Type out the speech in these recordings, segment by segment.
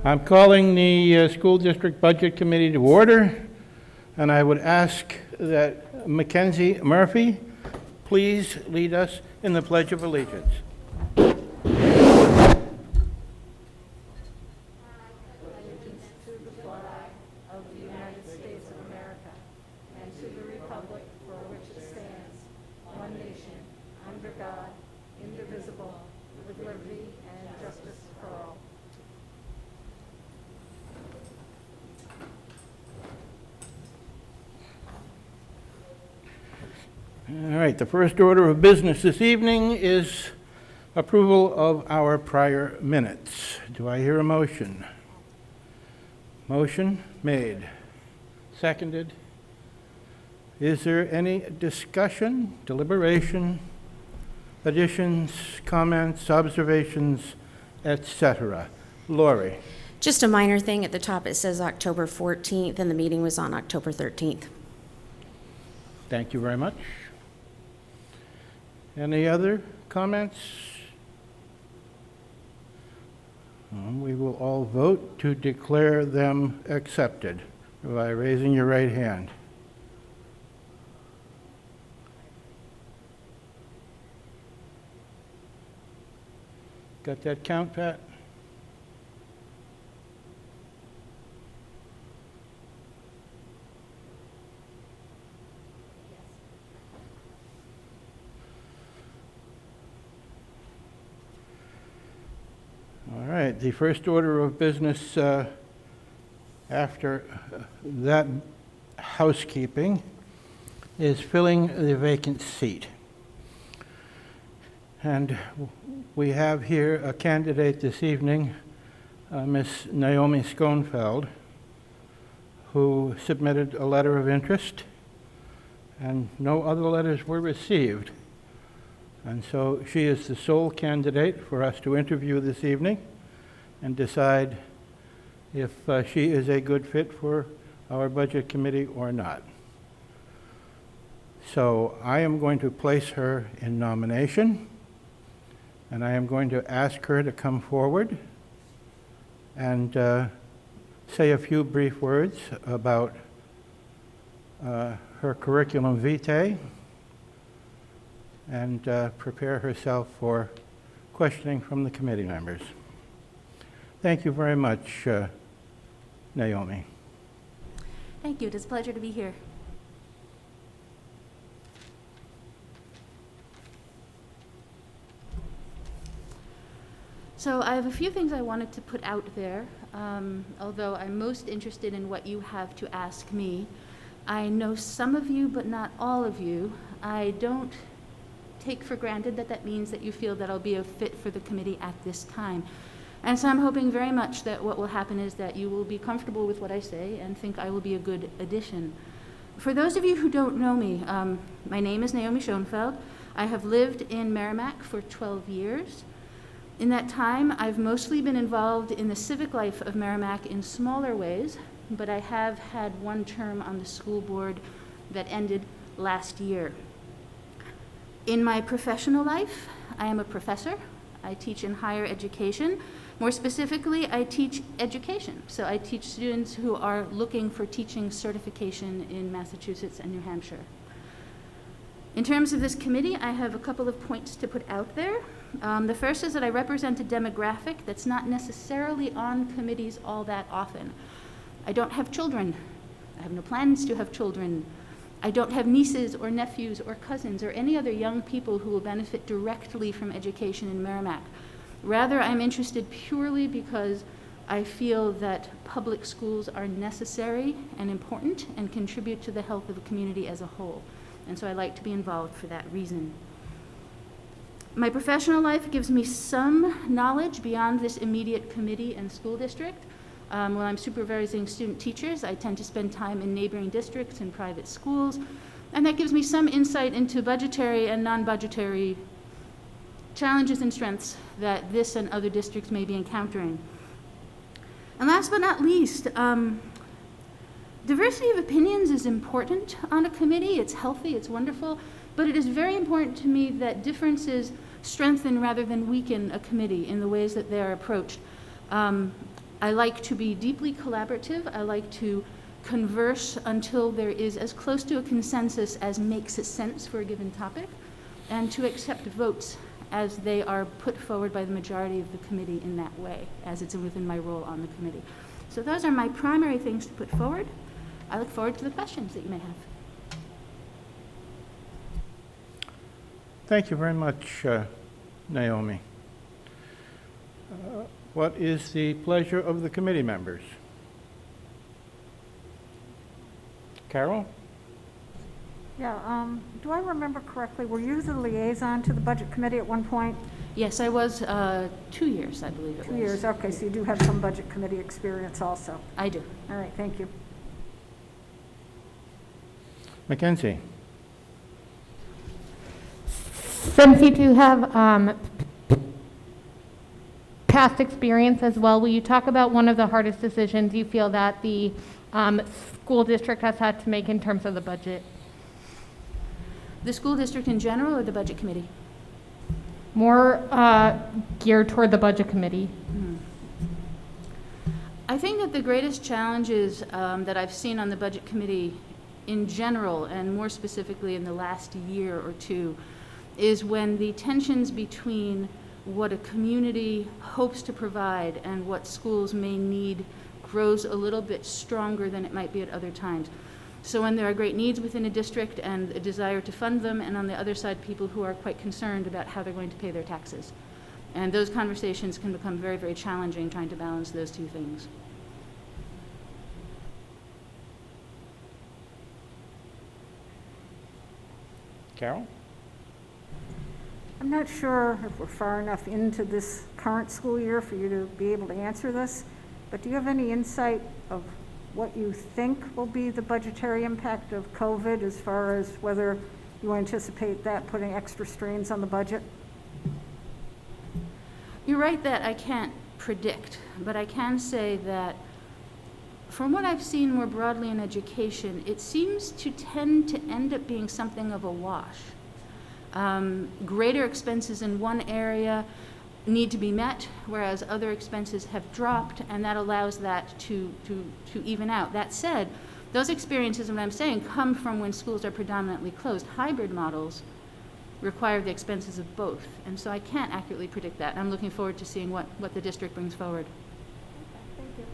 I'm calling the School District Budget Committee to order, and I would ask that Mackenzie Murphy please lead us in the Pledge of Allegiance. All right, the first order of business this evening is approval of our prior minutes. Do I hear a motion? Motion made. Seconded. Is there any discussion, deliberation, additions, comments, observations, etc.? Lori. Just a minor thing. At the top it says October 14th, and the meeting was on October 13th. Thank you very much. Any other comments? We will all vote to declare them accepted by raising your right hand. Got that count, Pat? All right, the first order of business after that housekeeping is filling the vacant seat. And we have here a candidate this evening, Miss Naomi Schoenfeld, who submitted a letter of interest, and no other letters were received. And so she is the sole candidate for us to interview this evening and decide if she is a good fit for our budget committee or not. So I am going to place her in nomination, and I am going to ask her to come forward and say a few brief words about her curriculum vitae, and prepare herself for questioning from the committee members. Thank you very much, Naomi. Thank you. It is a pleasure to be here. So I have a few things I wanted to put out there, although I'm most interested in what you have to ask me. I know some of you, but not all of you. I don't take for granted that that means that you feel that I'll be a fit for the committee at this time. And so I'm hoping very much that what will happen is that you will be comfortable with what I say and think I will be a good addition. For those of you who don't know me, my name is Naomi Schoenfeld. I have lived in Merrimack for 12 years. In that time, I've mostly been involved in the civic life of Merrimack in smaller ways, but I have had one term on the school board that ended last year. In my professional life, I am a professor. I teach in higher education. More specifically, I teach education. So I teach students who are looking for teaching certification in Massachusetts and New Hampshire. In terms of this committee, I have a couple of points to put out there. The first is that I represent a demographic that's not necessarily on committees all that often. I don't have children. I have no plans to have children. I don't have nieces or nephews or cousins or any other young people who will benefit directly from education in Merrimack. Rather, I'm interested purely because I feel that public schools are necessary and important and contribute to the health of a community as a whole. And so I like to be involved for that reason. My professional life gives me some knowledge beyond this immediate committee and school district. When I'm supervising student teachers, I tend to spend time in neighboring districts and private schools, and that gives me some insight into budgetary and non-budgetary challenges and strengths that this and other districts may be encountering. And last but not least, diversity of opinions is important on a committee. It's healthy, it's wonderful, but it is very important to me that differences strengthen rather than weaken a committee in the ways that they are approached. I like to be deeply collaborative. I like to converse until there is as close to a consensus as makes sense for a given topic, and to accept votes as they are put forward by the majority of the committee in that way, as it's within my role on the committee. So those are my primary things to put forward. I look forward to the questions that you may have. Thank you very much, Naomi. What is the pleasure of the committee members? Carol? Yeah, do I remember correctly, were you the liaison to the Budget Committee at one point? Yes, I was 2 years, I believe it was. 2 years, okay, so you do have some Budget Committee experience also. I do. All right, thank you. Mackenzie? Since you do have past experience as well, will you talk about one of the hardest decisions you feel that the school district has had to make in terms of the budget? The school district in general or the budget committee? More geared toward the budget committee. I think that the greatest challenges that I've seen on the budget committee in general, and more specifically in the last year or two, is when the tensions between what a community hopes to provide and what schools may need grows a little bit stronger than it might be at other times. So when there are great needs within a district and a desire to fund them, and on the other side, people who are quite concerned about how they're going to pay their taxes. And those conversations can become very, very challenging, trying to balance those two things. Carol? I'm not sure if we're far enough into this current school year for you to be able to answer this, but do you have any insight of what you think will be the budgetary impact of COVID as far as whether you anticipate that putting extra strains on the budget? You're right that I can't predict, but I can say that from what I've seen more broadly in education, it seems to tend to end up being something of a wash. Greater expenses in one area need to be met, whereas other expenses have dropped, and that allows that to even out. That said, those experiences, what I'm saying, come from when schools are predominantly closed. Hybrid models require the expenses of both, and so I can't accurately predict that. I'm looking forward to seeing what the district brings forward. Thank you.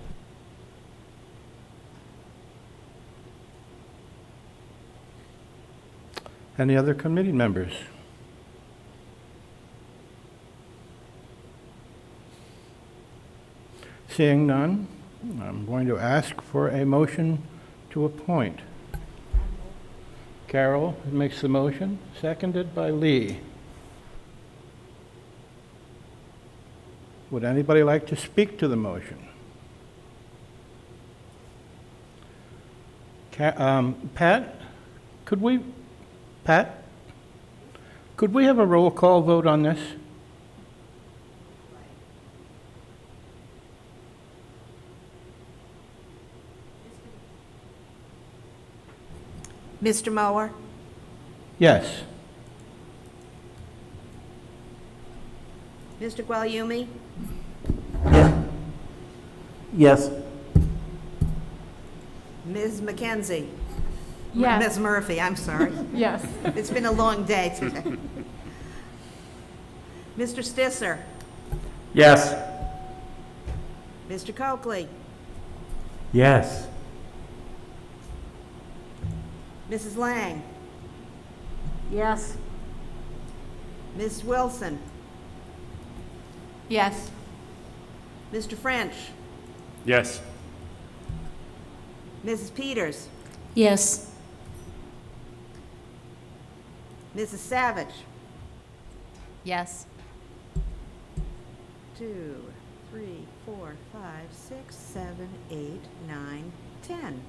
Any other committee members? Seeing none, I'm going to ask for a motion to appoint. Carol makes the motion, seconded by Lee. Would anybody like to speak to the motion? Pat, could we have a roll call vote on this? Mr. Mower? Yes. Mr. Guglielmi? Yes. Ms. McKenzie? Yes. Ms. Murphy, I'm sorry. Yes. It's been a long day today. Mr. Stisser? Yes. Mr. Coakley? Yes. Mrs. Lang? Yes. Ms. Wilson? Yes. Mr. French? Yes. Mrs. Peters? Yes. Mrs. Savage? Yes. 2, 3, 4, 5, 6, 7, 8, 9, 10.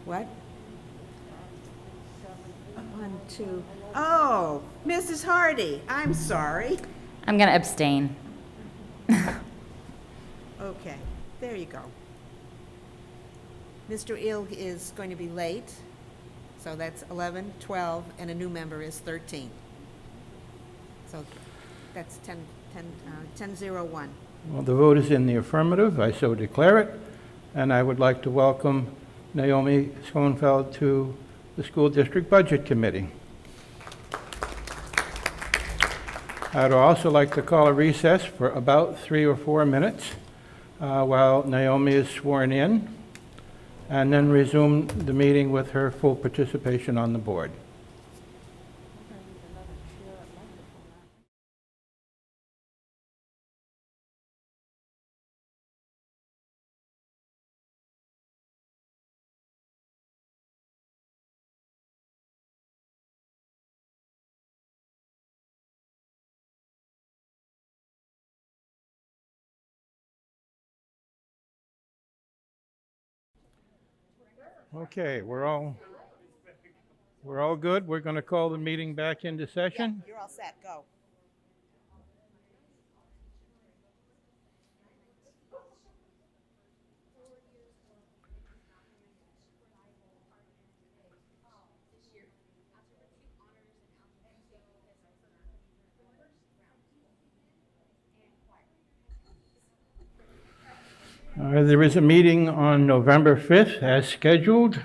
What? 1, 2. Oh, Mrs. Hardy, I'm sorry. I'm going to abstain. Okay, there you go. Mr. Ilg is going to be late, so that's 11, 12, and a new member is 13. So that's 10-0-1. Well, the vote is in the affirmative. I so declare it. And I would like to welcome Naomi Schoenfeld to the School District Budget Committee. I'd also like to call a recess for about 3 or 4 minutes while Naomi is sworn in, and then resume the meeting with her full participation on the board. Okay, we're all good. We're going to call the meeting back into session. You're all set, go. There is a meeting on November 5th as scheduled,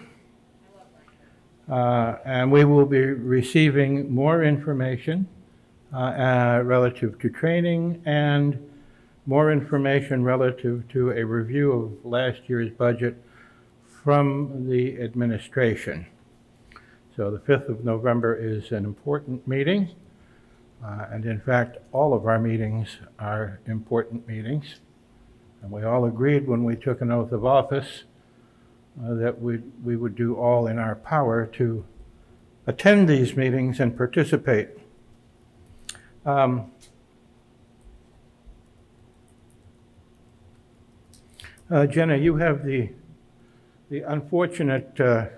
and we will be receiving more information relative to training and more information relative to a review of last year's budget from the administration. So the 5th of November is an important meeting, and in fact, all of our meetings are important meetings. And we all agreed when we took an oath of office that we would do all in our power to attend these meetings and participate. Jenna, you have the unfortunate the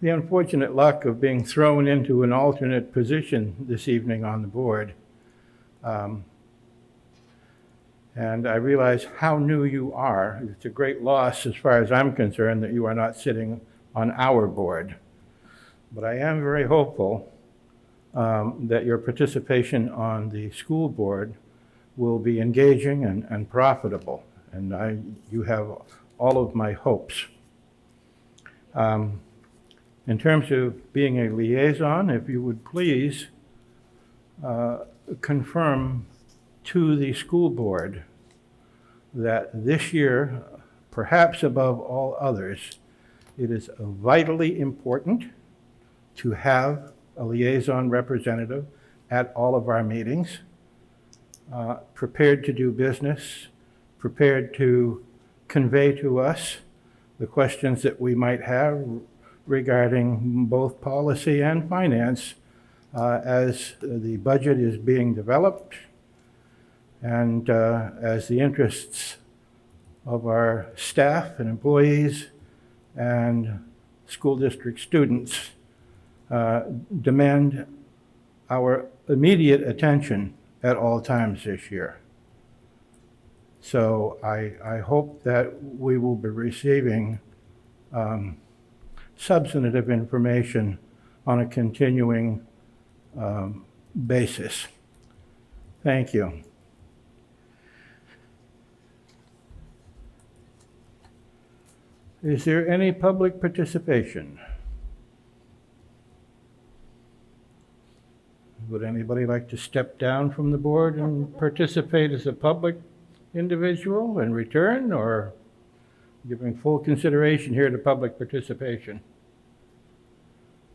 unfortunate luck of being thrown into an alternate position this evening on the board. And I realize how new you are. It's a great loss as far as I'm concerned that you are not sitting on our board. But I am very hopeful that your participation on the school board will be engaging and profitable. And you have all of my hopes. In terms of being a liaison, if you would please confirm to the school board that this year, perhaps above all others, it is vitally important to have a liaison representative at all of our meetings, prepared to do business, prepared to convey to us the questions that we might have regarding both policy and finance as the budget is being developed and as the interests of our staff and employees and school district students demand our immediate attention at all times this year. So I hope that we will be receiving substantive information on a continuing basis. Thank you. Is there any public participation? Would anybody like to step down from the board and participate as a public individual in return, or giving full consideration here to public participation?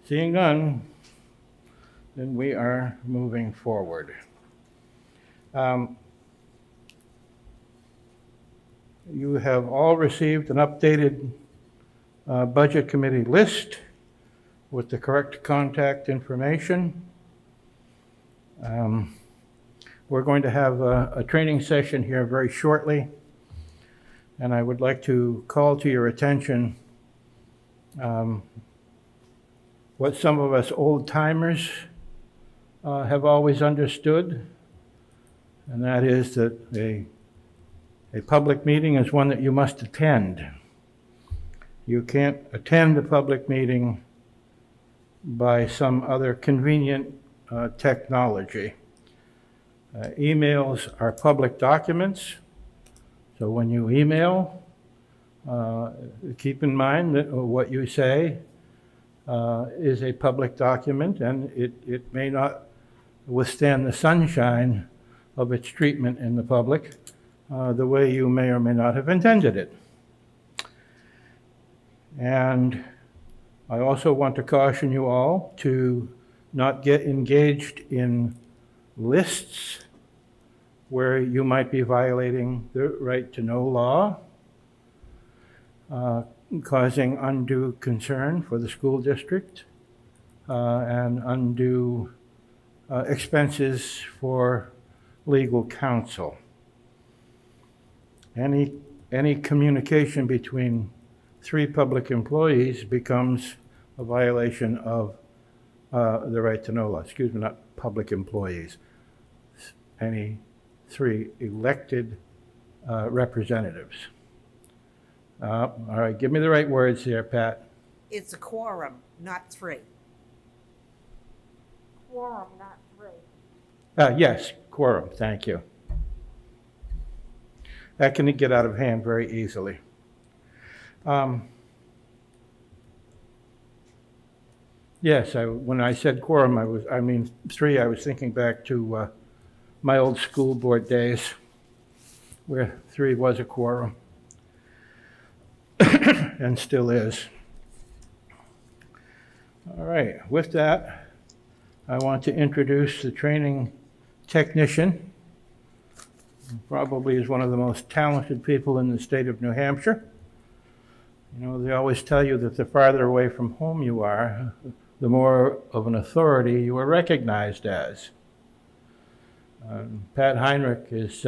Seeing none, then we are moving forward. You have all received an updated budget committee list with the correct contact information. We're going to have a training session here very shortly, and I would like to call to your attention what some of us old-timers have always understood, and that is that a public meeting is one that you must attend. You can't attend a public meeting by some other convenient technology. Emails are public documents, so when you email, keep in mind that what you say is a public document, and it may not withstand the sunshine of its treatment in the public the way you may or may not have intended it. And I also want to caution you all to not get engaged in lists where you might be violating the right to know law, causing undue concern for the school district and undue expenses for legal counsel. Any communication between three public employees becomes a violation of the right to know law. Excuse me, not public employees. Any three elected representatives. All right, give me the right words here, Pat. It's a quorum, not three. Quorum, not three. Yes, quorum, thank you. That can get out of hand very easily. Yes, when I said quorum, I mean three. I was thinking back to my old school board days where three was a quorum and still is. All right, with that, I want to introduce the training technician. Probably is one of the most talented people in the state of New Hampshire. You know, they always tell you that the farther away from home you are, the more of an authority you are recognized as. Pat Heinrich is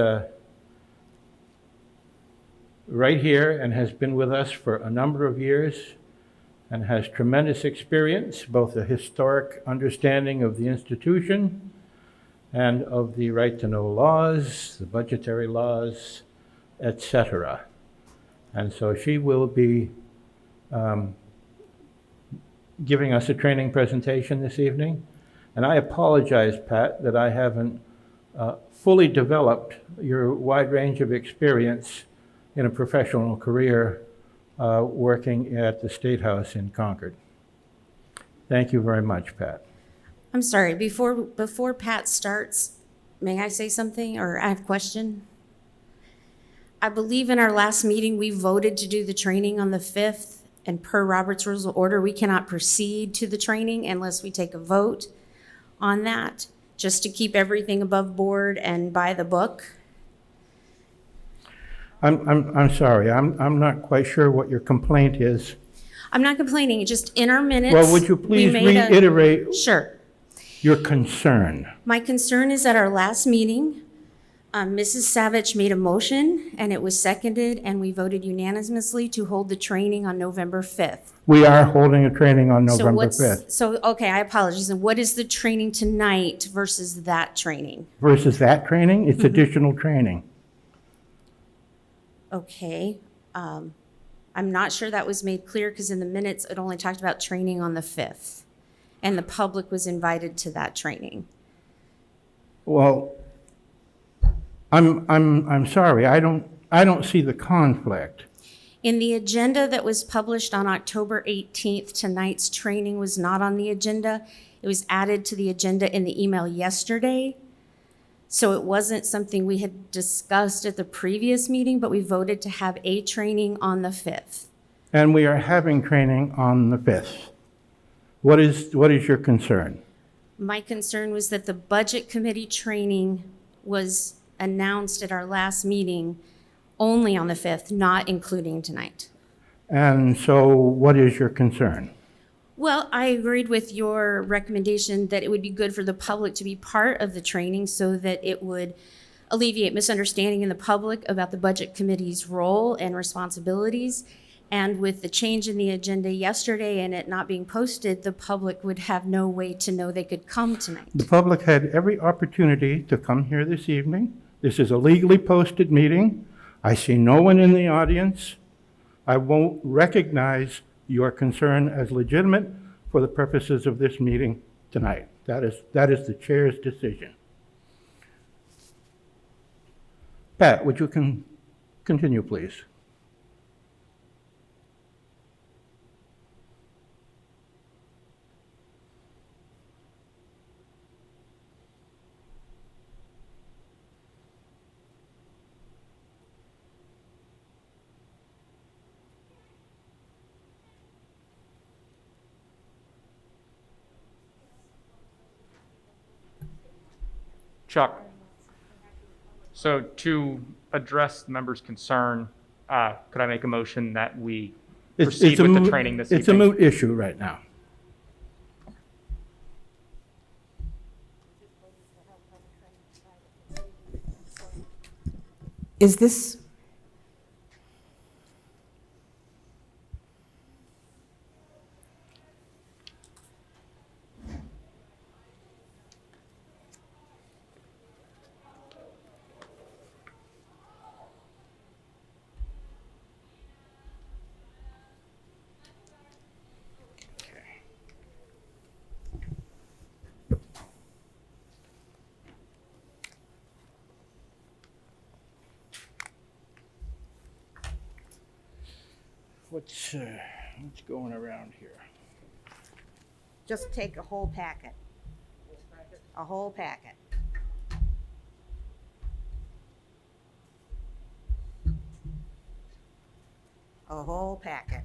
right here and has been with us for a number of years and has tremendous experience, both a historic understanding of the institution and of the right to know laws, the budgetary laws, etc. And so she will be giving us a training presentation this evening. And I apologize, Pat, that I haven't fully developed your wide range of experience in a professional career working at the State House in Concord. Thank you very much, Pat. I'm sorry, before Pat starts, may I say something, or I have a question? I believe in our last meeting, we voted to do the training on the 5th, and per Robert's Rules of Order, we cannot proceed to the training unless we take a vote on that, just to keep everything above board and by the book. I'm sorry, I'm not quite sure what your complaint is. I'm not complaining, just in our minutes. Well, would you please reiterate Sure. your concern? My concern is at our last meeting, Mrs. Savage made a motion, and it was seconded, and we voted unanimously to hold the training on November 5th. We are holding a training on November 5th. So, okay, I apologize. And what is the training tonight versus that training? Versus that training, it's additional training. Okay. I'm not sure that was made clear because in the minutes, it only talked about training on the 5th. And the public was invited to that training. Well, I'm sorry, I don't see the conflict. In the agenda that was published on October 18th, tonight's training was not on the agenda. It was added to the agenda in the email yesterday. So it wasn't something we had discussed at the previous meeting, but we voted to have a training on the 5th. And we are having training on the 5th. What is your concern? My concern was that the Budget Committee training was announced at our last meeting only on the 5th, not including tonight. And so what is your concern? Well, I agreed with your recommendation that it would be good for the public to be part of the training so that it would alleviate misunderstanding in the public about the Budget Committee's role and responsibilities. And with the change in the agenda yesterday and it not being posted, the public would have no way to know they could come tonight. The public had every opportunity to come here this evening. This is a legally posted meeting. I see no one in the audience. I won't recognize your concern as legitimate for the purposes of this meeting tonight. That is the chair's decision. Pat, would you continue, please? Chuck, so to address the member's concern, could I make a motion that we proceed with the training this evening? It's a moot issue right now. Is this, What's going around here? just take a whole packet? A whole packet. A whole packet.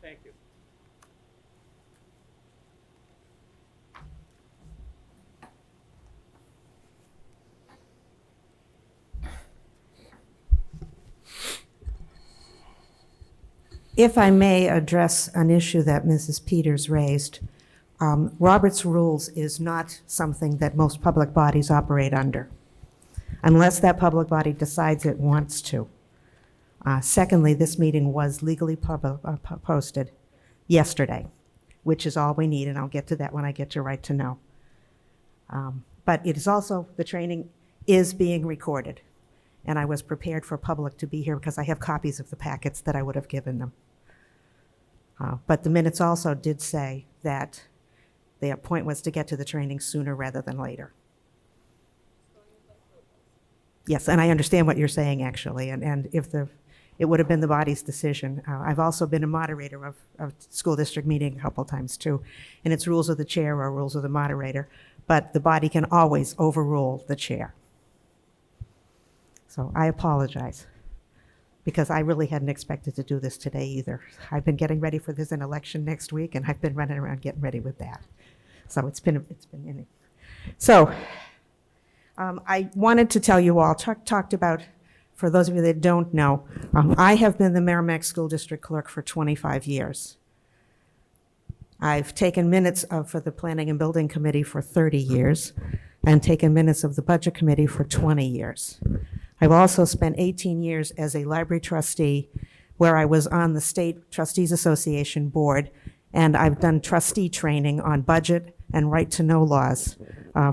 Thank you. If I may address an issue that Mrs. Peters raised, Robert's Rules is not something that most public bodies operate under, unless that public body decides it wants to. Secondly, this meeting was legally posted yesterday, which is all we need, and I'll get to that when I get to right to know. But it is also, the training is being recorded, and I was prepared for public to be here because I have copies of the packets that I would have given them. But the minutes also did say that the point was to get to the training sooner rather than later. Yes, and I understand what you're saying, actually, and if it would have been the body's decision. I've also been a moderator of school district meeting a couple times, too, and it's rules of the chair or rules of the moderator, but the body can always overrule the chair. So I apologize, because I really hadn't expected to do this today either. I've been getting ready for this an election next week, and I've been running around getting ready with that. So it's been in it. So I wanted to tell you all, talked about, for those of you that don't know, I have been the Merrimack School District Clerk for 25 years. I've taken minutes for the Planning and Building Committee for 30 years, and taken minutes of the Budget Committee for 20 years. I've also spent 18 years as a library trustee, where I was on the State Trustees Association board, and I've done trustee training on budget and right-to-know laws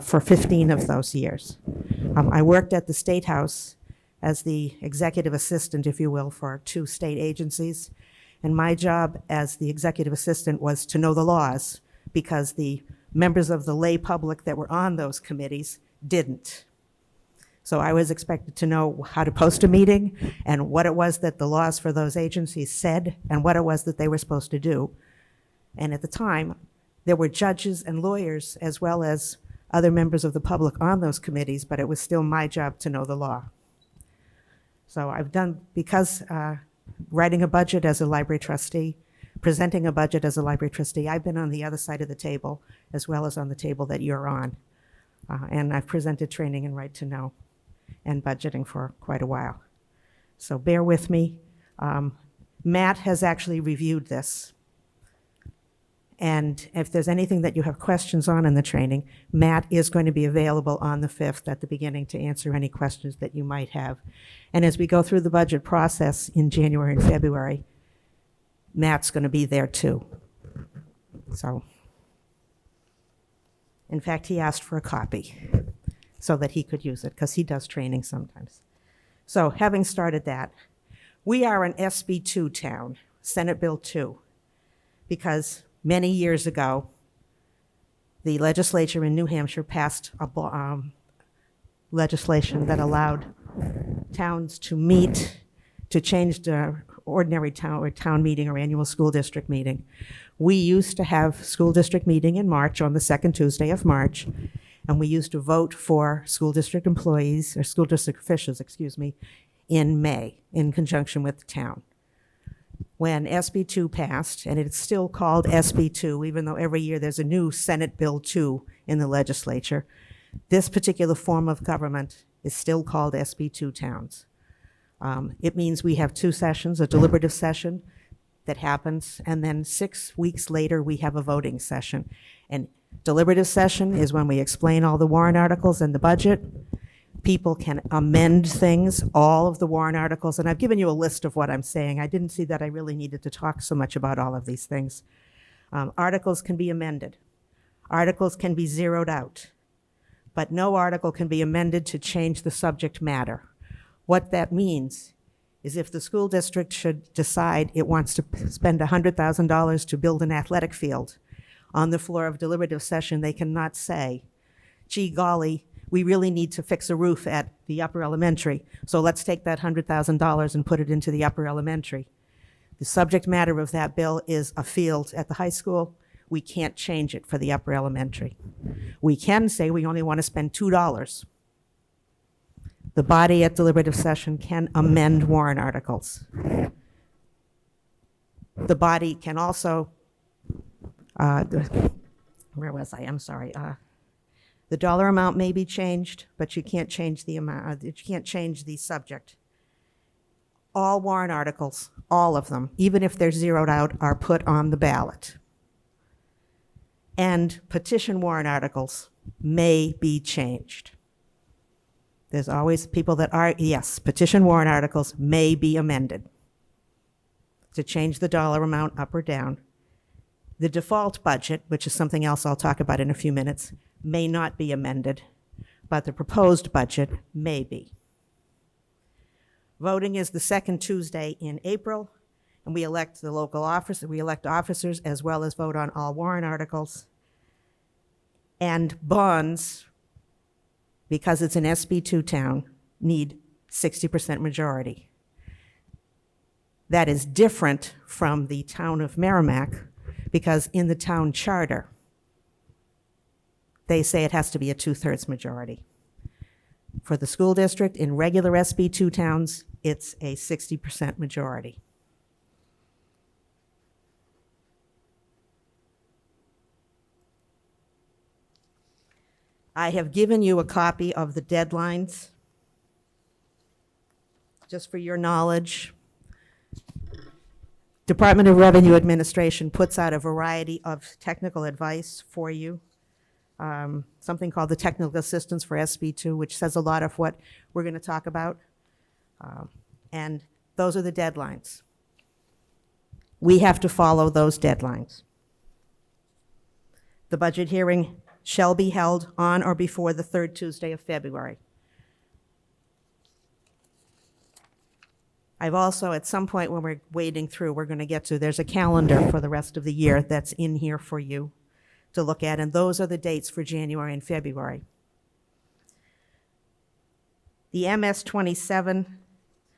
for 15 of those years. I worked at the State House as the executive assistant, if you will, for 2 state agencies, and my job as the executive assistant was to know the laws, because the members of the lay public that were on those committees didn't. So I was expected to know how to post a meeting and what it was that the laws for those agencies said and what it was that they were supposed to do. And at the time, there were judges and lawyers as well as other members of the public on those committees, but it was still my job to know the law. So I've done, because writing a budget as a library trustee, presenting a budget as a library trustee, I've been on the other side of the table as well as on the table that you're on. And I've presented training in right to know and budgeting for quite a while. So bear with me. Matt has actually reviewed this. And if there's anything that you have questions on in the training, Matt is going to be available on the 5th at the beginning to answer any questions that you might have. And as we go through the budget process in January and February, Matt's going to be there too. So, in fact, he asked for a copy so that he could use it, because he does training sometimes. So, having started that, we are an SB 2 town, Senate Bill 2, because many years ago, the legislature in New Hampshire passed a legislation that allowed towns to meet, to change the ordinary town meeting or annual school district meeting. We used to have school district meeting in March, on the second Tuesday of March, and we used to vote for school district employees, or school district officials, excuse me, in May, in conjunction with the town. When SB 2 passed, and it's still called SB 2, even though every year there's a new Senate Bill 2 in the legislature, this particular form of government is still called SB 2 towns. It means we have 2 sessions, a deliberative session that happens, and then 6 weeks later, we have a voting session. And deliberative session is when we explain all the warrant articles and the budget. People can amend things, all of the warrant articles, and I've given you a list of what I'm saying. I didn't see that I really needed to talk so much about all of these things. Articles can be amended. Articles can be zeroed out. But no article can be amended to change the subject matter. What that means is if the school district should decide it wants to spend $100,000 to build an athletic field, on the floor of deliberative session, they cannot say, gee golly, we really need to fix a roof at the upper elementary, so let's take that $100,000 and put it into the upper elementary. The subject matter of that bill is a field at the high school. We can't change it for the upper elementary. We can say we only want to spend $2. The body at deliberative session can amend warrant articles. The body can also, where was I? I'm sorry. The dollar amount may be changed, but you can't change the amount, you can't change the subject. All warrant articles, all of them, even if they're zeroed out, are put on the ballot. And petition warrant articles may be changed. There's always people that are, yes, petition warrant articles may be amended to change the dollar amount up or down. The default budget, which is something else I'll talk about in a few minutes, may not be amended, but the proposed budget may be. Voting is the second Tuesday in April, and we elect the local officer, we elect officers as well as vote on all warrant articles. And bonds, because it's an SB 2 town, need 60% majority. That is different from the town of Merrimack, because in the town charter, they say it has to be a 2/3 majority. For the school district, in regular SB 2 towns, it's a 60% majority. I have given you a copy of the deadlines, just for your knowledge. Department of Revenue Administration puts out a variety of technical advice for you. Something called the Technical Assistance for SB2, which says a lot of what we're going to talk about. And those are the deadlines. We have to follow those deadlines. The budget hearing shall be held on or before the 3rd Tuesday of February. I've also, at some point when we're wading through, we're going to get to, there's a calendar for the rest of the year that's in here for you to look at, and those are the dates for January and February. The MS-27,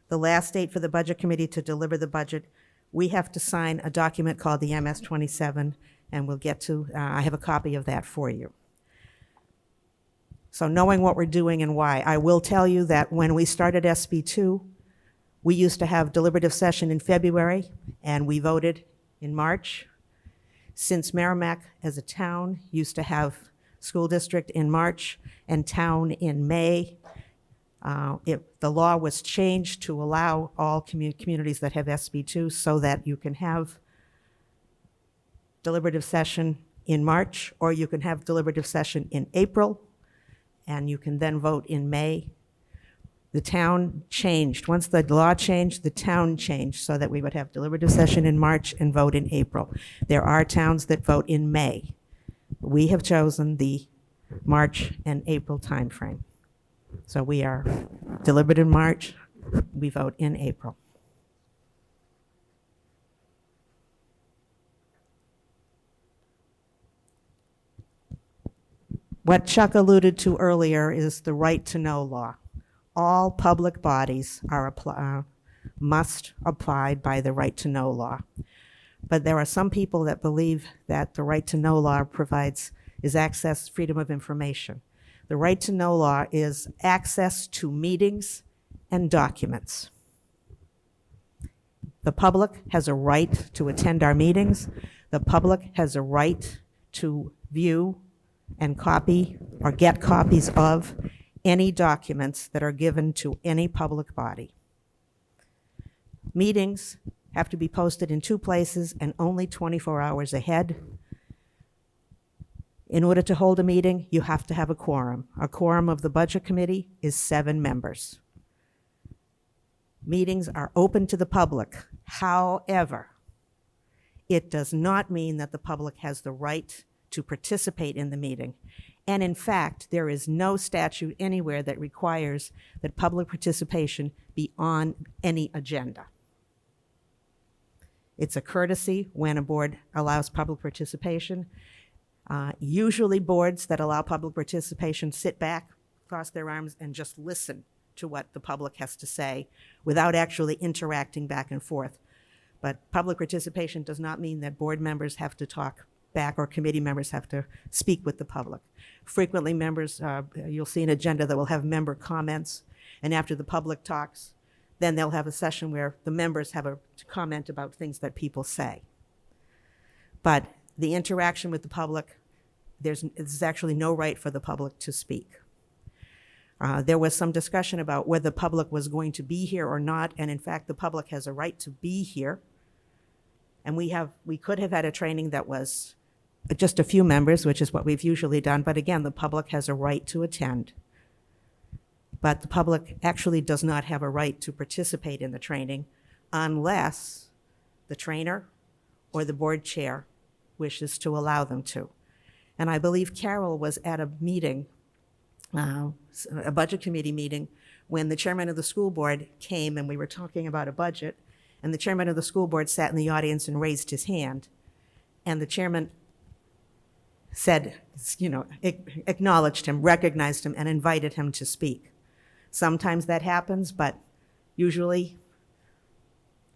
the last date for the Budget Committee to deliver the budget, we have to sign a document called the MS-27, and we'll get to, I have a copy of that for you. So knowing what we're doing and why, I will tell you that when we started SB2, we used to have deliberative session in February, and we voted in March. Since Merrimack as a town used to have school district in March and town in May, the law was changed to allow all communities that have SB2 so that you can have deliberative session in March, or you can have deliberative session in April, and you can then vote in May. The town changed. Once the law changed, the town changed so that we would have deliberative session in March and vote in April. There are towns that vote in May. We have chosen the March and April timeframe. So we are deliberative in March, we vote in April. What Chuck alluded to earlier is the right to know law. all public bodies must abide by the right to know law. But there are some people that believe that the right to know law is access, freedom of information. The right to know law is access to meetings and documents. The public has a right to attend our meetings. The public has a right to view and copy or get copies of any documents that are given to any public body. Meetings have to be posted in 2 places and only 24 hours ahead. In order to hold a meeting, you have to have a quorum. A quorum of the Budget Committee is 7 members. Meetings are open to the public. However, it does not mean that the public has the right to participate in the meeting. And in fact, there is no statute anywhere that requires that public participation be on any agenda. It's a courtesy when a board allows public participation. Usually boards that allow public participation sit back, cross their arms, and just listen to what the public has to say without actually interacting back and forth. But public participation does not mean that board members have to talk back or committee members have to speak with the public. Frequently members, you'll see an agenda that will have member comments, and after the public talks, then they'll have a session where the members have a comment about things that people say. But the interaction with the public, there's actually no right for the public to speak. There was some discussion about whether the public was going to be here or not, and in fact, the public has a right to be here. And we could have had a training that was just a few members, which is what we've usually done, but again, the public has a right to attend. But the public actually does not have a right to participate in the training unless the trainer or the board chair wishes to allow them to. And I believe Carol was at a meeting, a budget committee meeting, when the chairman of the school board came and we were talking about a budget, and the chairman of the school board sat in the audience and raised his hand. And the chairman said, acknowledged him, recognized him, and invited him to speak. Sometimes that happens, but usually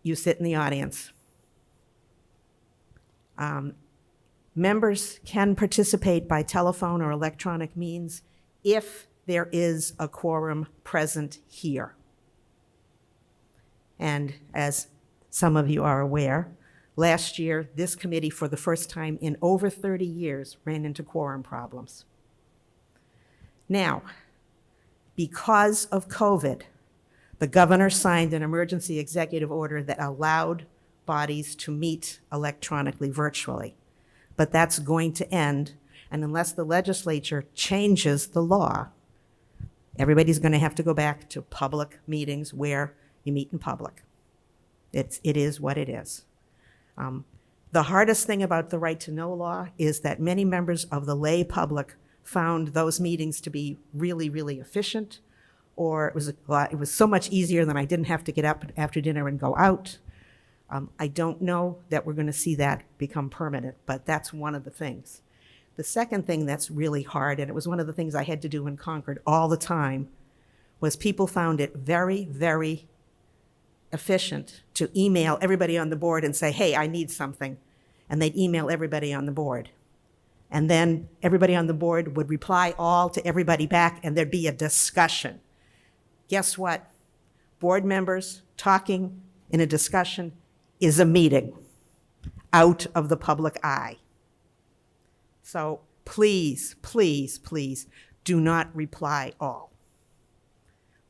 you sit in the audience. Members can participate by telephone or electronic means if there is a quorum present here. And as some of you are aware, last year, this committee, for the first time in over 30 years, ran into quorum problems. Now, because of COVID, the governor signed an emergency executive order that allowed bodies to meet electronically, virtually. But that's going to end, and unless the legislature changes the law, everybody's going to have to go back to public meetings where you meet in public. It is what it is. The hardest thing about the right to know law is that many members of the lay public found those meetings to be really, really efficient, or it was so much easier than I didn't have to get up after dinner and go out. I don't know that we're going to see that become permanent, but that's one of the things. The second thing that's really hard, and it was one of the things I had to do in Concord all the time, was people found it very, very efficient to email everybody on the board and say, hey, I need something. And they'd email everybody on the board. And then everybody on the board would reply all to everybody back, and there'd be a discussion. Guess what? Board members talking in a discussion is a meeting out of the public eye. So please, please, please do not reply all.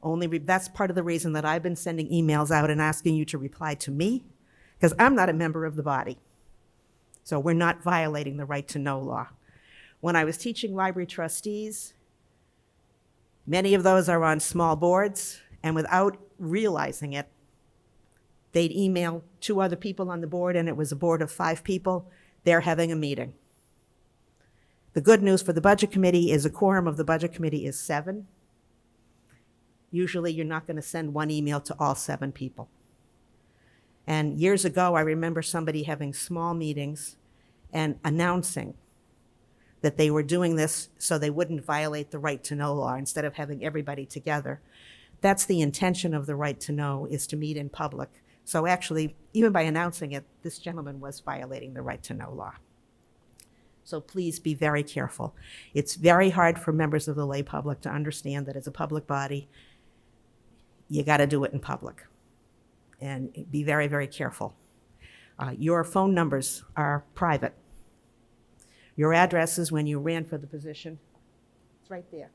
That's part of the reason that I've been sending emails out and asking you to reply to me, because I'm not a member of the body. So we're not violating the right to know law. When I was teaching library trustees, many of those are on small boards, and without realizing it, they'd email 2 other people on the board, and it was a board of 5 people. They're having a meeting. The good news for the budget committee is a quorum of the budget committee is 7. Usually you're not going to send one email to all 7 people. And years ago, I remember somebody having small meetings and announcing that they were doing this so they wouldn't violate the right to know law. Instead of having everybody together, That's the intention of the right to know, is to meet in public. So actually, even by announcing it, this gentleman was violating the right to know law. So please be very careful. It's very hard for members of the lay public to understand that as a public body, you got to do it in public. And be very, very careful. Your phone numbers are private. Your addresses when you ran for the position, it's right there.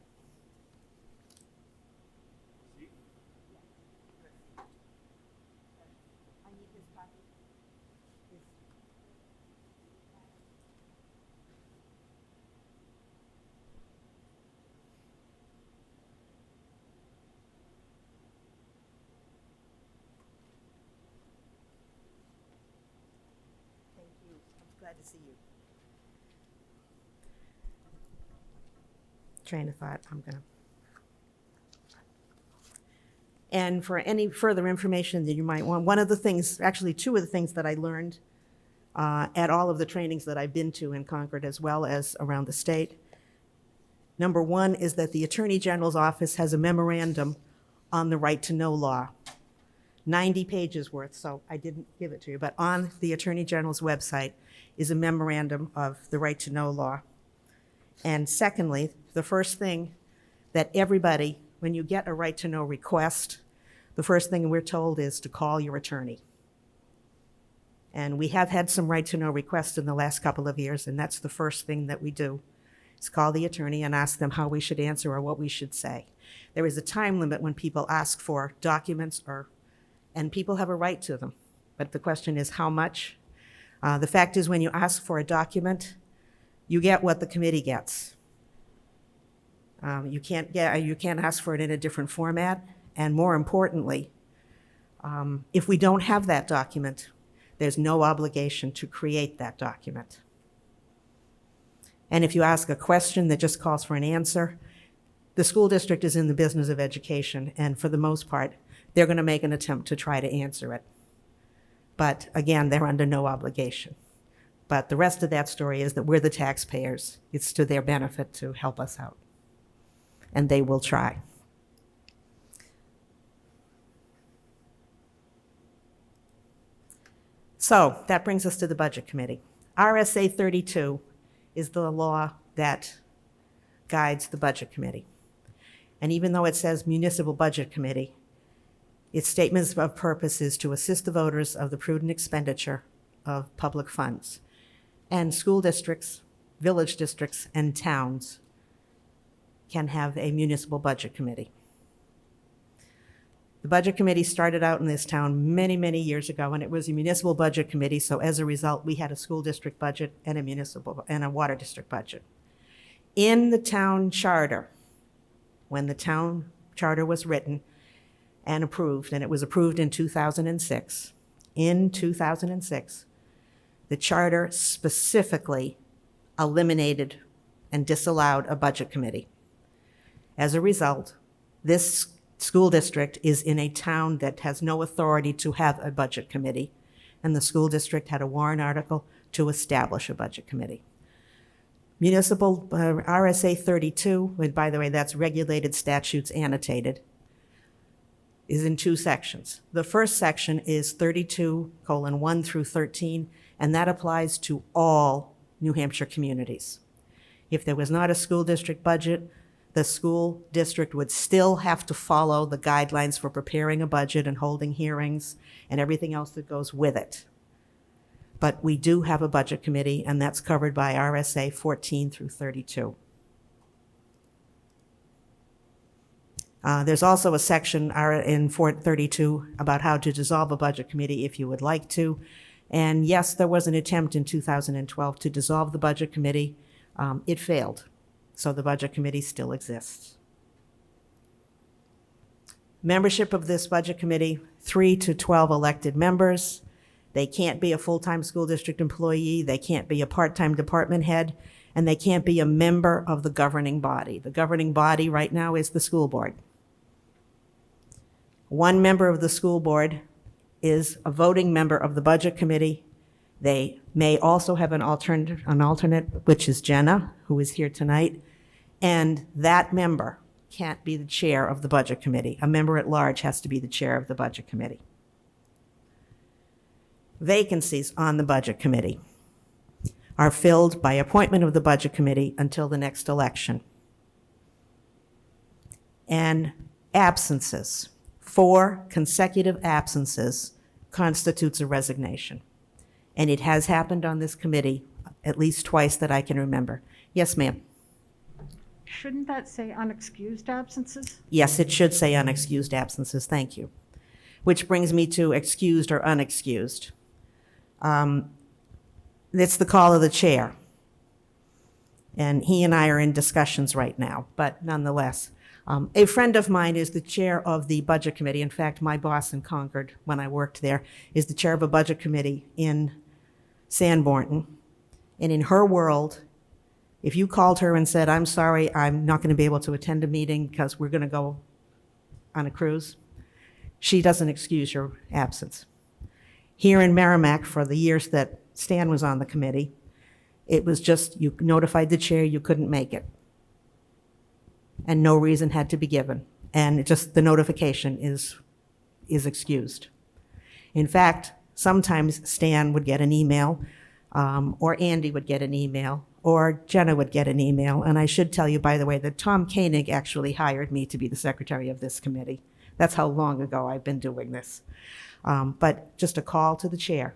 Thank you. I'm glad to see you. Train of thought, I'm gonna. And for any further information that you might want, one of the things, actually two of the things that I learned at all of the trainings that I've been to in Concord as well as around the state. Number one is that the Attorney General's office has a memorandum on the right to know law. 90 pages worth, so I didn't give it to you, but on the Attorney General's website is a memorandum of the right to know law. And secondly, the first thing that everybody, when you get a right to know request, the first thing we're told is to call your attorney. And we have had some right to know requests in the last couple of years, and that's the first thing that we do, is call the attorney and ask them how we should answer or what we should say. There is a time limit when people ask for documents, and people have a right to them. But the question is how much? The fact is, when you ask for a document, you get what the committee gets. You can't ask for it in a different format. And more importantly, if we don't have that document, there's no obligation to create that document. And if you ask a question that just calls for an answer, the school district is in the business of education, and for the most part, they're going to make an attempt to try to answer it. But again, they're under no obligation. But the rest of that story is that we're the taxpayers. It's to their benefit to help us out. And they will try. So that brings us to the Budget Committee. RSA 32 is the law that guides the Budget Committee. And even though it says Municipal Budget Committee, its statements of purpose is to assist the voters of the prudent expenditure of public funds. And school districts, village districts, and towns can have a municipal budget committee. The budget committee started out in this town many, many years ago, and it was a municipal budget committee, so as a result, we had a school district budget and a municipal and a water district budget. In the town charter, when the town charter was written and approved, and it was approved in 2006, the charter specifically eliminated and disallowed a budget committee. As a result, this school district is in a town that has no authority to have a budget committee, and the school district had a warrant article to establish a budget committee. Municipal RSA 32, and by the way, that's regulated statutes annotated, is in two sections. The first section is 32:1 through 13, and that applies to all New Hampshire communities. If there was not a school district budget, the school district would still have to follow the guidelines for preparing a budget and holding hearings and everything else that goes with it. But we do have a budget committee, and that's covered by RSA 14 through 32. There's also a section in 32 about how to dissolve a budget committee if you would like to. And yes, there was an attempt in 2012 to dissolve the budget committee. It failed. So the budget committee still exists. Membership of this budget committee, 3 to 12 elected members. They can't be a full-time school district employee, they can't be a part-time department head, and they can't be a member of the governing body. The governing body right now is the school board. One member of the school board is a voting member of the budget committee. They may also have an alternate, which is Jenna, who is here tonight, and that member can't be the chair of the Budget Committee. A member at large has to be the chair of the Budget Committee. Vacancies on the Budget Committee are filled by appointment of the Budget Committee until the next election. And absences, 4 consecutive absences, constitutes a resignation. And it has happened on this committee at least twice that I can remember. Yes, ma'am. Shouldn't that say unexcused absences? Yes, it should say unexcused absences, thank you. Which brings me to excused or unexcused. It's the call of the chair. And he and I are in discussions right now, but nonetheless. A friend of mine is the chair of the Budget Committee. In fact, my boss in Concord, when I worked there, is the chair of a Budget Committee in Sanborn. And in her world, if you called her and said, I'm sorry, I'm not going to be able to attend a meeting because we're going to go on a cruise, she doesn't excuse your absence. Here in Merrimack, for the years that Stan was on the committee, it was just you notified the chair you couldn't make it. And no reason had to be given. And it just the notification is excused. In fact, sometimes Stan would get an email, or Andy would get an email, or Jenna would get an email. And I should tell you, by the way, that Tom Koenig actually hired me to be the secretary of this committee. That's how long ago I've been doing this. But just a call to the chair.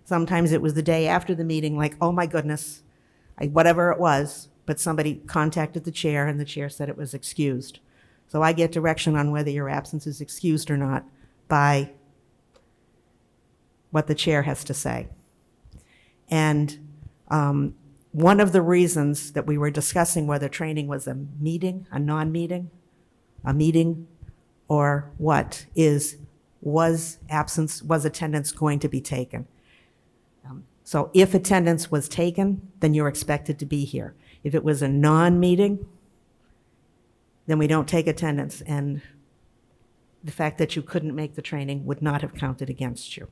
Sometimes it was the day after the meeting, like, oh my goodness, whatever it was, but somebody contacted the chair and the chair said it was excused. So I get direction on whether your absence is excused or not by what the chair has to say. And one of the reasons that we were discussing whether training was a meeting, a non-meeting, a meeting, or what, was attendance going to be taken? So if attendance was taken, then you're expected to be here. If it was a non-meeting, then we don't take attendance, and the fact that you couldn't make the training would not have counted against you.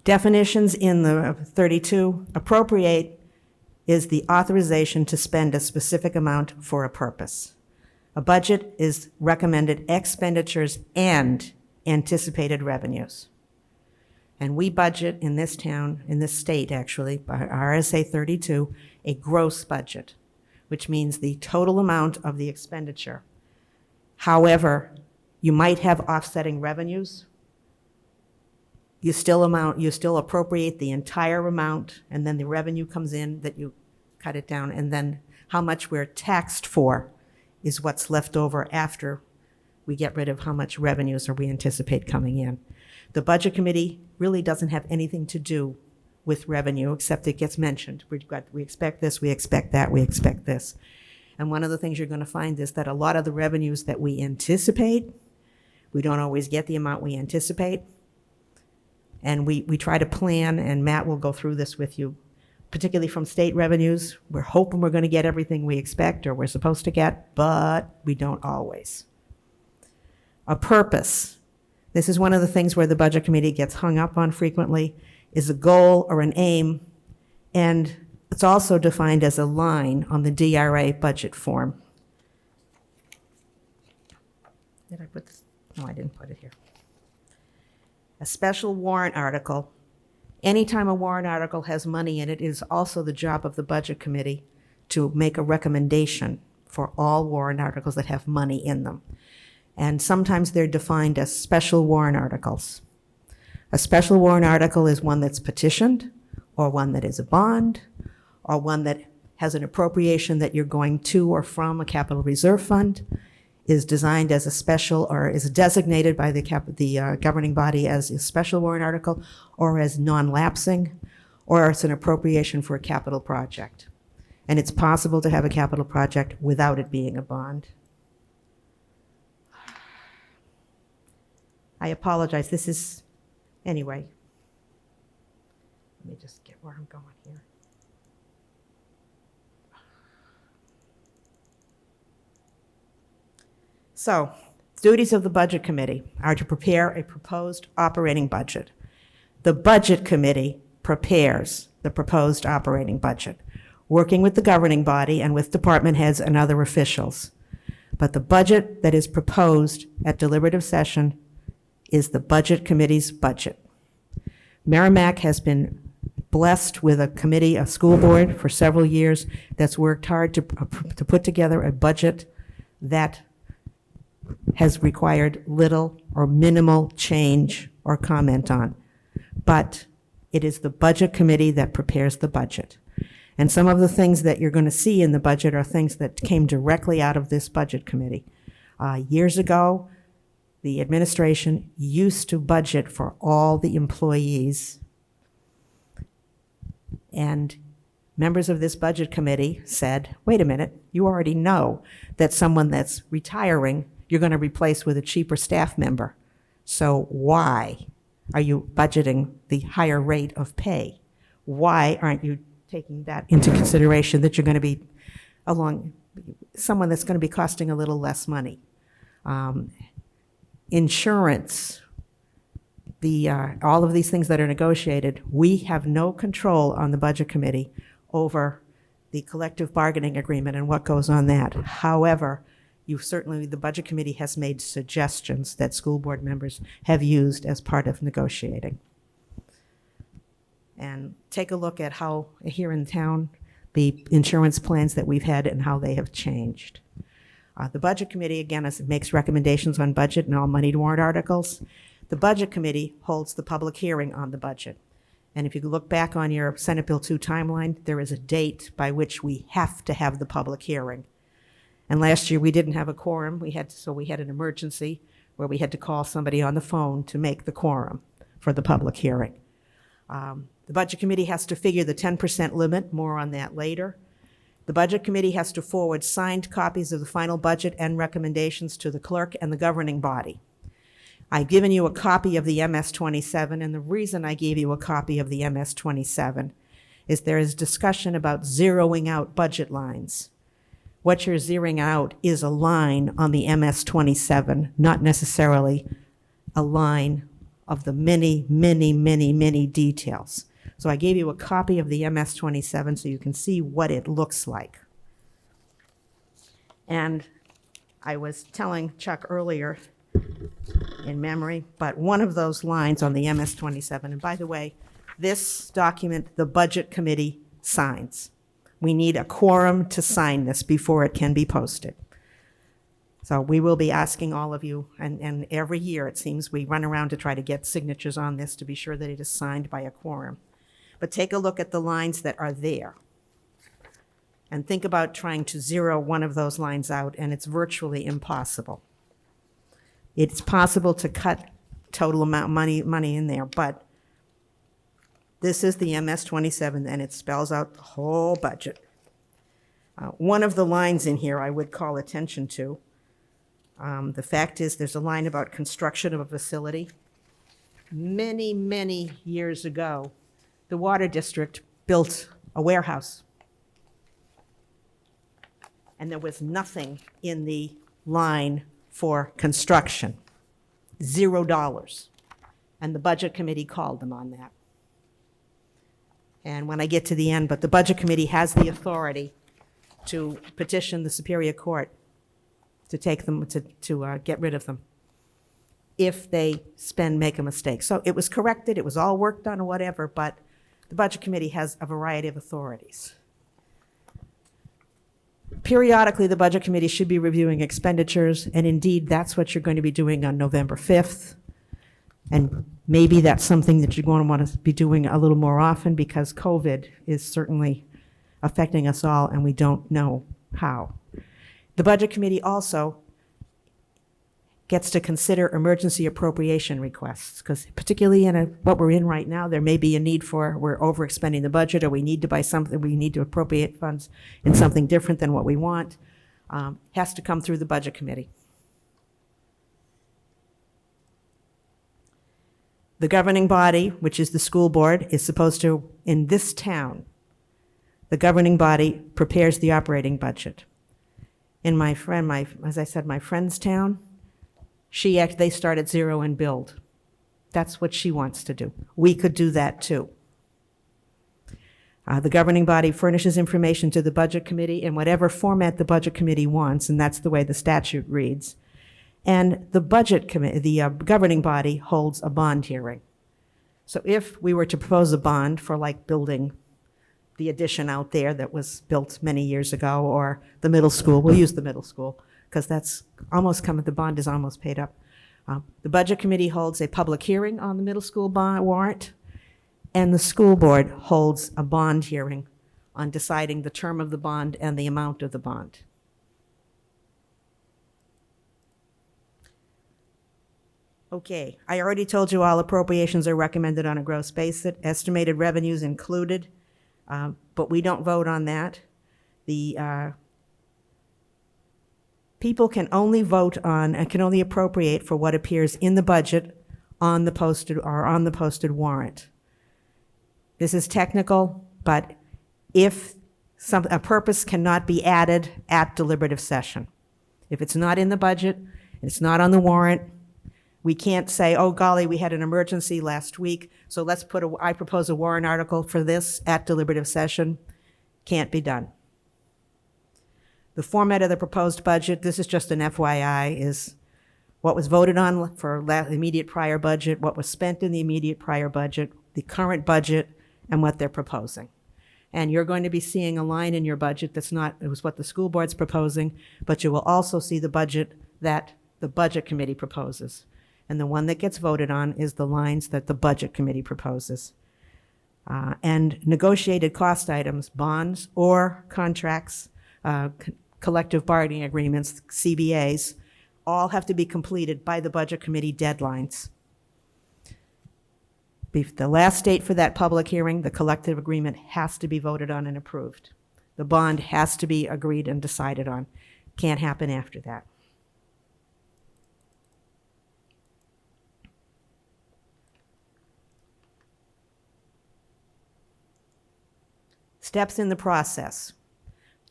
Definitions in the 32, appropriate is the authorization to spend a specific amount for a purpose. A budget is recommended expenditures and anticipated revenues. And we budget in this town, in this state actually, by RSA 32, a gross budget, which means the total amount of the expenditure. However, you might have offsetting revenues. You still appropriate the entire amount, and then the revenue comes in that you cut it down, and then how much we're taxed for is what's left over after we get rid of how much revenues or we anticipate coming in. The Budget Committee really doesn't have anything to do with revenue, except it gets mentioned. We expect this, we expect that, we expect this. And one of the things you're going to find is that a lot of the revenues that we anticipate, we don't always get the amount we anticipate. And we try to plan, and Matt will go through this with you, particularly from state revenues. We're hoping we're going to get everything we expect or we're supposed to get, but we don't always. A purpose. This is one of the things where the Budget Committee gets hung up on frequently, is a goal or an aim, and it's also defined as a line on the DRA budget form. Did I put this? No, I didn't put it here. A special warrant article. Anytime a warrant article has money in it, it is also the job of the Budget Committee to make a recommendation for all warrant articles that have money in them. And sometimes they're defined as special warrant articles. A special warrant article is one that's petitioned, or one that is a bond, or one that has an appropriation that you're going to or from a capital reserve fund, is designed as a special, or is designated by the governing body as a special warrant article, or as non-lapsing, or it's an appropriation for a capital project. And it's possible to have a capital project without it being a bond. I apologize, this is, anyway. Let me just get where I'm going here. So, duties of the Budget Committee are to prepare a proposed operating budget. The Budget Committee prepares the proposed operating budget, working with the governing body and with department heads and other officials. But the budget that is proposed at deliberative session is the Budget Committee's budget. Merrimack has been blessed with a committee, a school board for several years that's worked hard to put together a budget that has required little or minimal change or comment on. But it is the Budget Committee that prepares the budget. And some of the things that you're going to see in the budget are things that came directly out of this Budget Committee. Years ago, the administration used to budget for all the employees. And members of this Budget Committee said, wait a minute, you already know that someone that's retiring, you're going to replace with a cheaper staff member. So why are you budgeting the higher rate of pay? Why aren't you taking that into consideration that you're going to be someone that's going to be costing a little less money? Insurance, all of these things that are negotiated, we have no control on the Budget Committee over the collective bargaining agreement and what goes on that. However, the Budget Committee has made suggestions that school board members have used as part of negotiating. And take a look at how, here in town, the insurance plans that we've had and how they have changed. The Budget Committee, again, makes recommendations on budget and all moneyed warrant articles. The Budget Committee holds the public hearing on the budget. And if you look back on your Senate Bill 2 timeline, there is a date by which we have to have the public hearing. And last year, we didn't have a quorum. So we had an emergency where we had to call somebody on the phone to make the quorum for the public hearing. The Budget Committee has to figure the 10% limit, more on that later. The Budget Committee has to forward signed copies of the final budget and recommendations to the clerk and the governing body. I've given you a copy of the MS-27, and the reason I gave you a copy of the MS-27 is there is discussion about zeroing out budget lines. What you're zeroing out is a line on the MS-27, not necessarily a line of the many, many, many, many details. So I gave you a copy of the MS-27 so you can see what it looks like. And I was telling Chuck earlier, in memory, but one of those lines on the MS-27, and by the way, this document, the Budget Committee signs. We need a quorum to sign this before it can be posted. So we will be asking all of you, and every year it seems we run around to try to get signatures on this to be sure that it is signed by a quorum. But take a look at the lines that are there. And think about trying to zero one of those lines out, and it's virtually impossible. It's possible to cut total amount of money in there, but this is the MS-27, and it spells out the whole budget. One of the lines in here I would call attention to. The fact is there's a line about construction of a facility. Many, many years ago, the Water District built a warehouse. And there was nothing in the line for construction, $0. And the Budget Committee called them on that. And when I get to the end, but the Budget Committee has the authority to petition the Superior Court to take them, to get rid of them if they make a mistake. So it was corrected, it was all worked on or whatever, but the Budget Committee has a variety of authorities. Periodically, the Budget Committee should be reviewing expenditures, and indeed, that's what you're going to be doing on November 5th. And maybe that's something that you're going to want to be doing a little more often because COVID is certainly affecting us all, and we don't know how. The Budget Committee also gets to consider emergency appropriation requests, because particularly in what we're in right now, there may be a need we're overexpending the budget, or we need to buy something, we need to appropriate funds in something different than what we want, has to come through the Budget Committee. The governing body, which is the school board, is supposed to, in this town, the governing body prepares the operating budget. In as I said, my friend's town, they start at zero and build. That's what she wants to do. We could do that too. The governing body furnishes information to the Budget Committee in whatever format the Budget Committee wants, and that's the way the statute reads. And the governing body holds a bond hearing. So if we were to propose a bond for like building the addition out there that was built many years ago, or the middle school, we'll use the middle school, because that's almost coming, the bond is almost paid up. The Budget Committee holds a public hearing on the middle school bond warrant, and the school board holds a bond hearing on deciding the term of the bond and the amount of the bond. Okay, I already told you all appropriations are recommended on a gross basis, estimated revenues included, but we don't vote on that. The people can only vote on and can only appropriate for what appears in the budget on the posted warrant. This is technical, but if a purpose cannot be added at deliberative session, if it's not in the budget and it's not on the warrant, we can't say, oh golly, we had an emergency last week, so I propose a warrant article for this at deliberative session. Can't be done. The format of the proposed budget, this is just an FYI, is what was voted on for the immediate prior budget, what was spent in the immediate prior budget, the current budget, and what they're proposing. And you're going to be seeing a line in your budget it was what the school board's proposing, but you will also see the budget that the Budget Committee proposes. And the one that gets voted on is the lines that the Budget Committee proposes. And negotiated cost items, bonds or contracts, collective bargaining agreements, CBAs, all have to be completed by the Budget Committee deadlines. The last date for that public hearing, the collective agreement has to be voted on and approved. The bond has to be agreed and decided on. Can't happen after that. Steps in the process.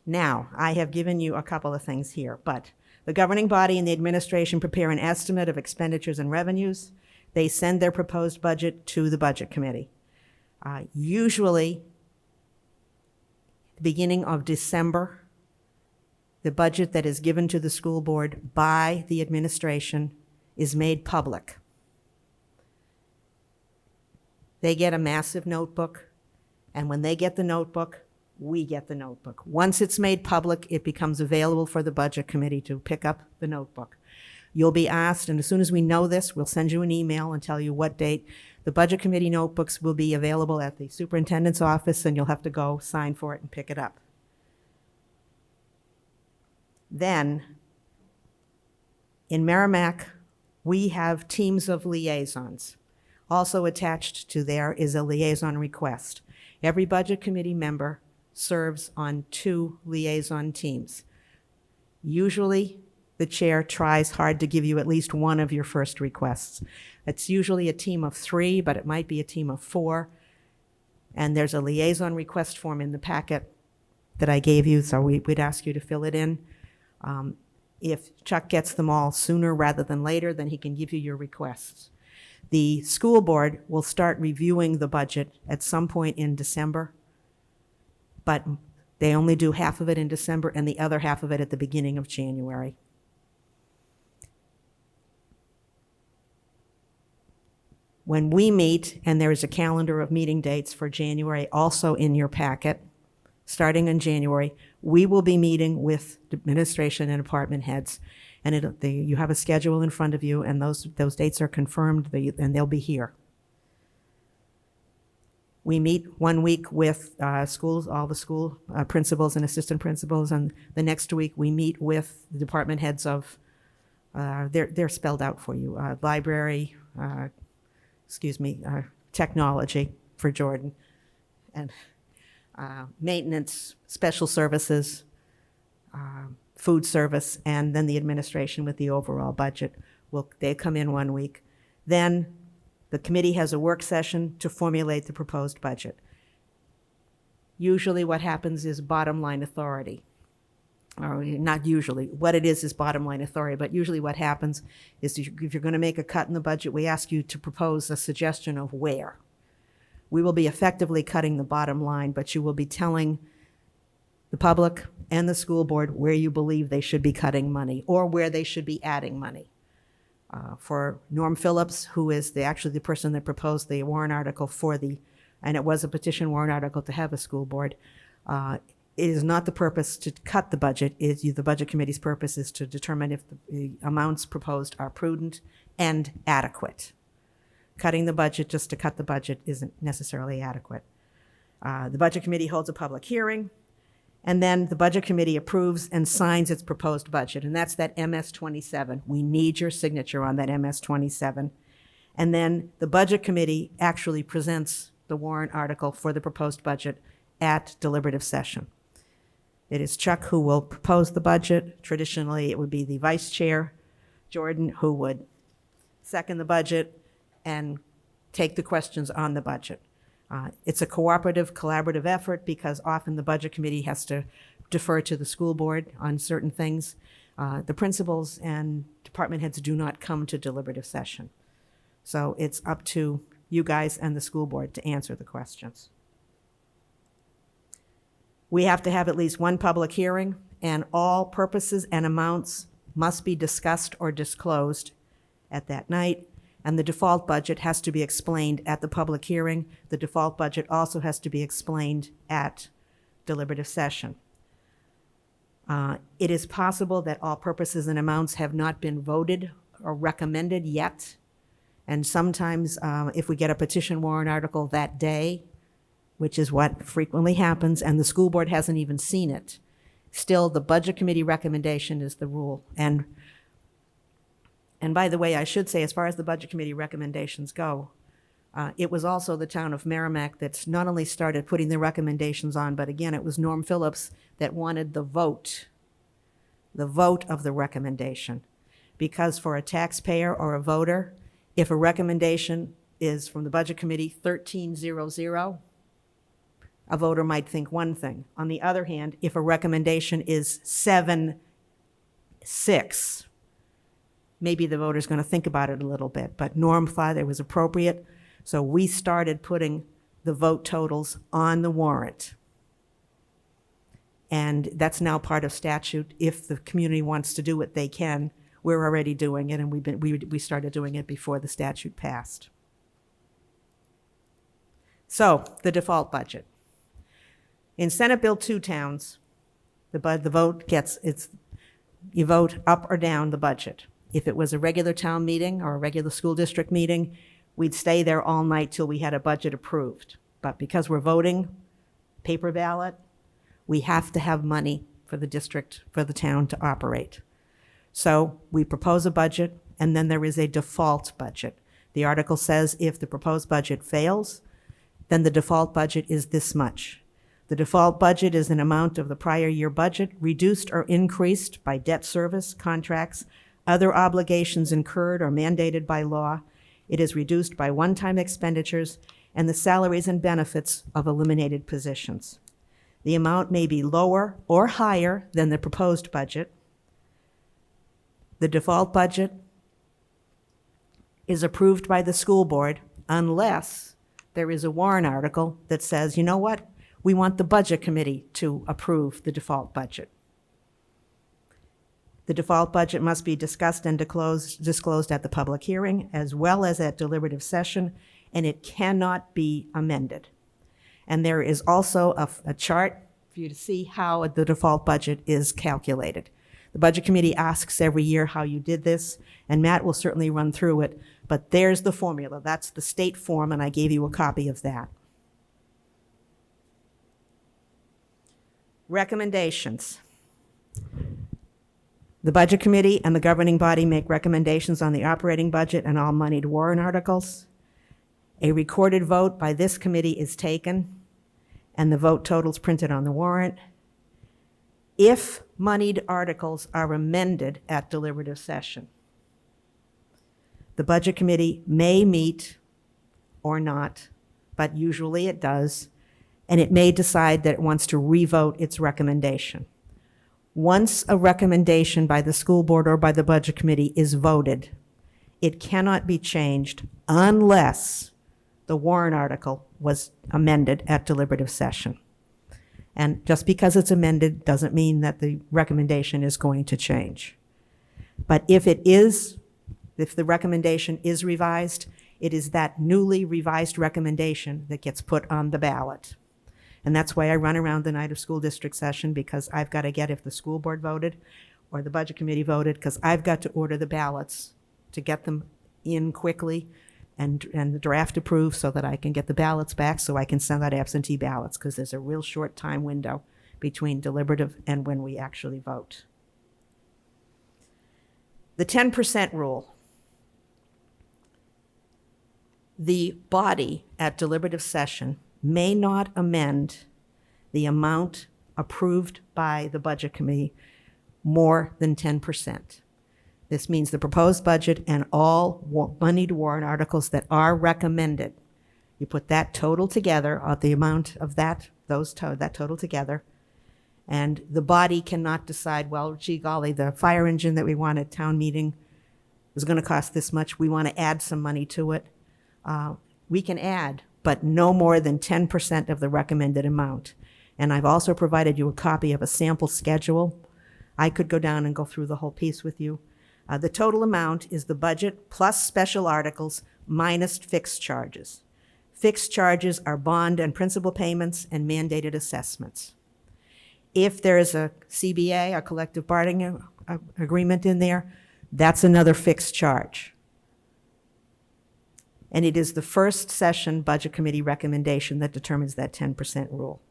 Now, I have given you a couple of things here, but the governing body and the administration prepare an estimate of expenditures and revenues. They send their proposed budget to the Budget Committee. Usually, the beginning of December, the budget that is given to the school board by the administration is made public. They get a massive notebook, and when they get the notebook, we get the notebook. Once it's made public, it becomes available for the Budget Committee to pick up the notebook. You'll be asked, and as soon as we know this, we'll send you an email and tell you what date. The Budget Committee notebooks will be available at the superintendent's office, and you'll have to go sign for it and pick it up. Then, in Merrimack, we have teams of liaisons. Also attached to there is a liaison request. Every Budget Committee member serves on 2 liaison teams. Usually, the chair tries hard to give you at least one of your first requests. It's usually a team of 3, but it might be a team of 4. And there's a liaison request form in the packet that I gave you, so we'd ask you to fill it in. If Chuck gets them all sooner rather than later, then he can give you your requests. The school board will start reviewing the budget at some point in December, but they only do half of it in December and the other half of it at the beginning of January. When we meet, and there is a calendar of meeting dates for January also in your packet, starting in January, we will be meeting with administration and department heads. And you have a schedule in front of you, and those dates are confirmed, and they'll be here. We meet one week with schools, all the school principals and assistant principals, and the next week we meet with the department heads of, they're spelled out for you, library, technology for Jordan, and maintenance, special services, food service, and then the administration with the overall budget. They come in one week. Then the committee has a work session to formulate the proposed budget. Usually what happens is bottom line authority. Or not usually, what it is bottom line authority, but usually what happens is if you're going to make a cut in the budget, we ask you to propose a suggestion of where. We will be effectively cutting the bottom line, but you will be telling the public and the school board where you believe they should be cutting money or where they should be adding money. For Norm Phillips, who is actually the person that proposed the warrant article and it was a petition warrant article to have a school board, it is not the purpose to cut the budget. The Budget Committee's purpose is to determine if the amounts proposed are prudent and adequate. Cutting the budget just to cut the budget isn't necessarily adequate. The Budget Committee holds a public hearing, and then the Budget Committee approves and signs its proposed budget, and that's that MS-27. We need your signature on that MS-27. And then the Budget Committee actually presents the warrant article for the proposed budget at deliberative session. It is Chuck who will propose the budget. Traditionally, it would be the vice chair, Jordan, who would second the budget and take the questions on the budget. It's a cooperative, collaborative effort because often the Budget Committee has to defer to the school board on certain things. The principals and department heads do not come to deliberative session. So it's up to you guys and the school board to answer the questions. We have to have at least one public hearing, and all purposes and amounts must be discussed or disclosed at that night. And the default budget has to be explained at the public hearing. The default budget also has to be explained at deliberative session. It is possible that all purposes and amounts have not been voted or recommended yet. And sometimes if we get a petition warrant article that day, which is what frequently happens, and the school board hasn't even seen it, still the Budget Committee recommendation is the rule. And by the way, I should say, as far as the Budget Committee recommendations go, it was also the town of Merrimack that's not only started putting the recommendations on, but again, it was Norm Phillips that wanted the vote of the recommendation. Because for a taxpayer or a voter, if a recommendation is from the Budget Committee 1300, a voter might think one thing. On the other hand, if a recommendation is 7-6, maybe the voter's going to think about it a little bit. But Norm thought it was appropriate, so we started putting the vote totals on the warrant. And that's now part of statute. If the community wants to do it, they can. We're already doing it, and we started doing it before the statute passed. So, the default budget. In Senate Bill 2 towns, the vote you vote up or down the budget. If it was a regular town meeting or a regular school district meeting, we'd stay there all night till we had a budget approved. But because we're voting paper ballot, we have to have money for the district, for the town to operate. So we propose a budget, and then there is a default budget. The article says if the proposed budget fails, then the default budget is this much. The default budget is an amount of the prior year budget, reduced or increased by debt service, contracts, other obligations incurred or mandated by law. It is reduced by one-time expenditures and the salaries and benefits of eliminated positions. The amount may be lower or higher than the proposed budget. The default budget is approved by the school board unless there is a warrant article that says, you know what? We want the Budget Committee to approve the default budget. The default budget must be discussed and disclosed at the public hearing as well as at deliberative session, and it cannot be amended. And there is also a chart for you to see how the default budget is calculated. The Budget Committee asks every year how you did this, and Matt will certainly run through it, but there's the formula. That's the state form, and I gave you a copy of that. Recommendations. The Budget Committee and the governing body make recommendations on the operating budget and all moneyed warrant articles. A recorded vote by this committee is taken, and the vote totals printed on the warrant. If moneyed articles are amended at deliberative session, the Budget Committee may meet or not, but usually it does, and it may decide that it wants to revote its recommendation. Once a recommendation by the school board or by the Budget Committee is voted, it cannot be changed unless the warrant article was amended at deliberative session. And just because it's amended doesn't mean that the recommendation is going to change. But if the recommendation is revised, it is that newly revised recommendation that gets put on the ballot. And that's why I run around the night of school district session, because I've got to get if the school board voted or the budget committee voted, because I've got to order the ballots to get them in quickly and the draft approved so that I can get the ballots back so I can send out absentee ballots, because there's a real short time window between deliberative and when we actually vote. The 10% rule. The body at deliberative session may not amend the amount approved by the budget committee more than 10%. This means the proposed budget and all moneyed warrant articles that are recommended. You put that total together, the amount of that total together, and the body cannot decide, well, gee golly, the fire engine that we want at town meeting is going to cost this much. We want to add some money to it. We can add, but no more than 10% of the recommended amount. And I've also provided you a copy of a sample schedule. I could go down and go through the whole piece with you. The total amount is the budget plus special articles minus fixed charges. Fixed charges are bond and principal payments and mandated assessments. If there is a CBA, a collective bargaining agreement in there, that's another fixed charge. And it is the first session budget committee recommendation that determines that 10% rule.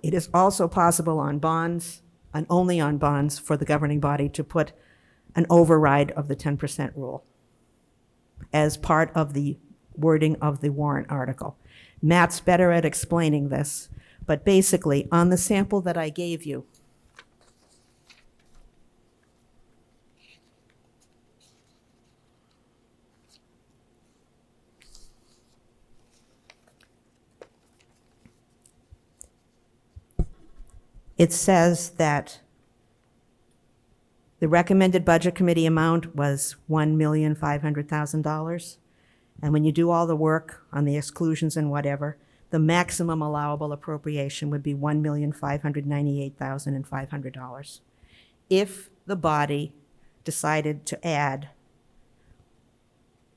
It is also possible on bonds, and only on bonds, for the governing body to put an override of the 10% rule as part of the wording of the warrant article. Matt's better at explaining this, but basically, on the sample that I gave you, it says that the recommended budget committee amount was $1,500,000. And when you do all the work on the exclusions and whatever, the maximum allowable appropriation would be $1,598,500. If the body decided to add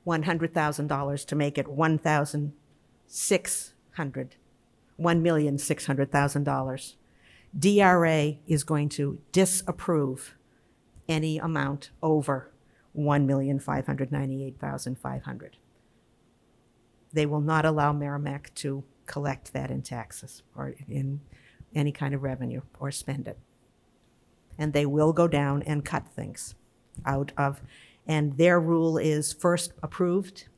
$100,000 to make it $1,600,000, DRA is going to disapprove any amount over $1,598,500. They will not allow Merrimack to collect that in taxes or in any kind of revenue or spend it. And they will go down and cut things out of, and their rule is first approved.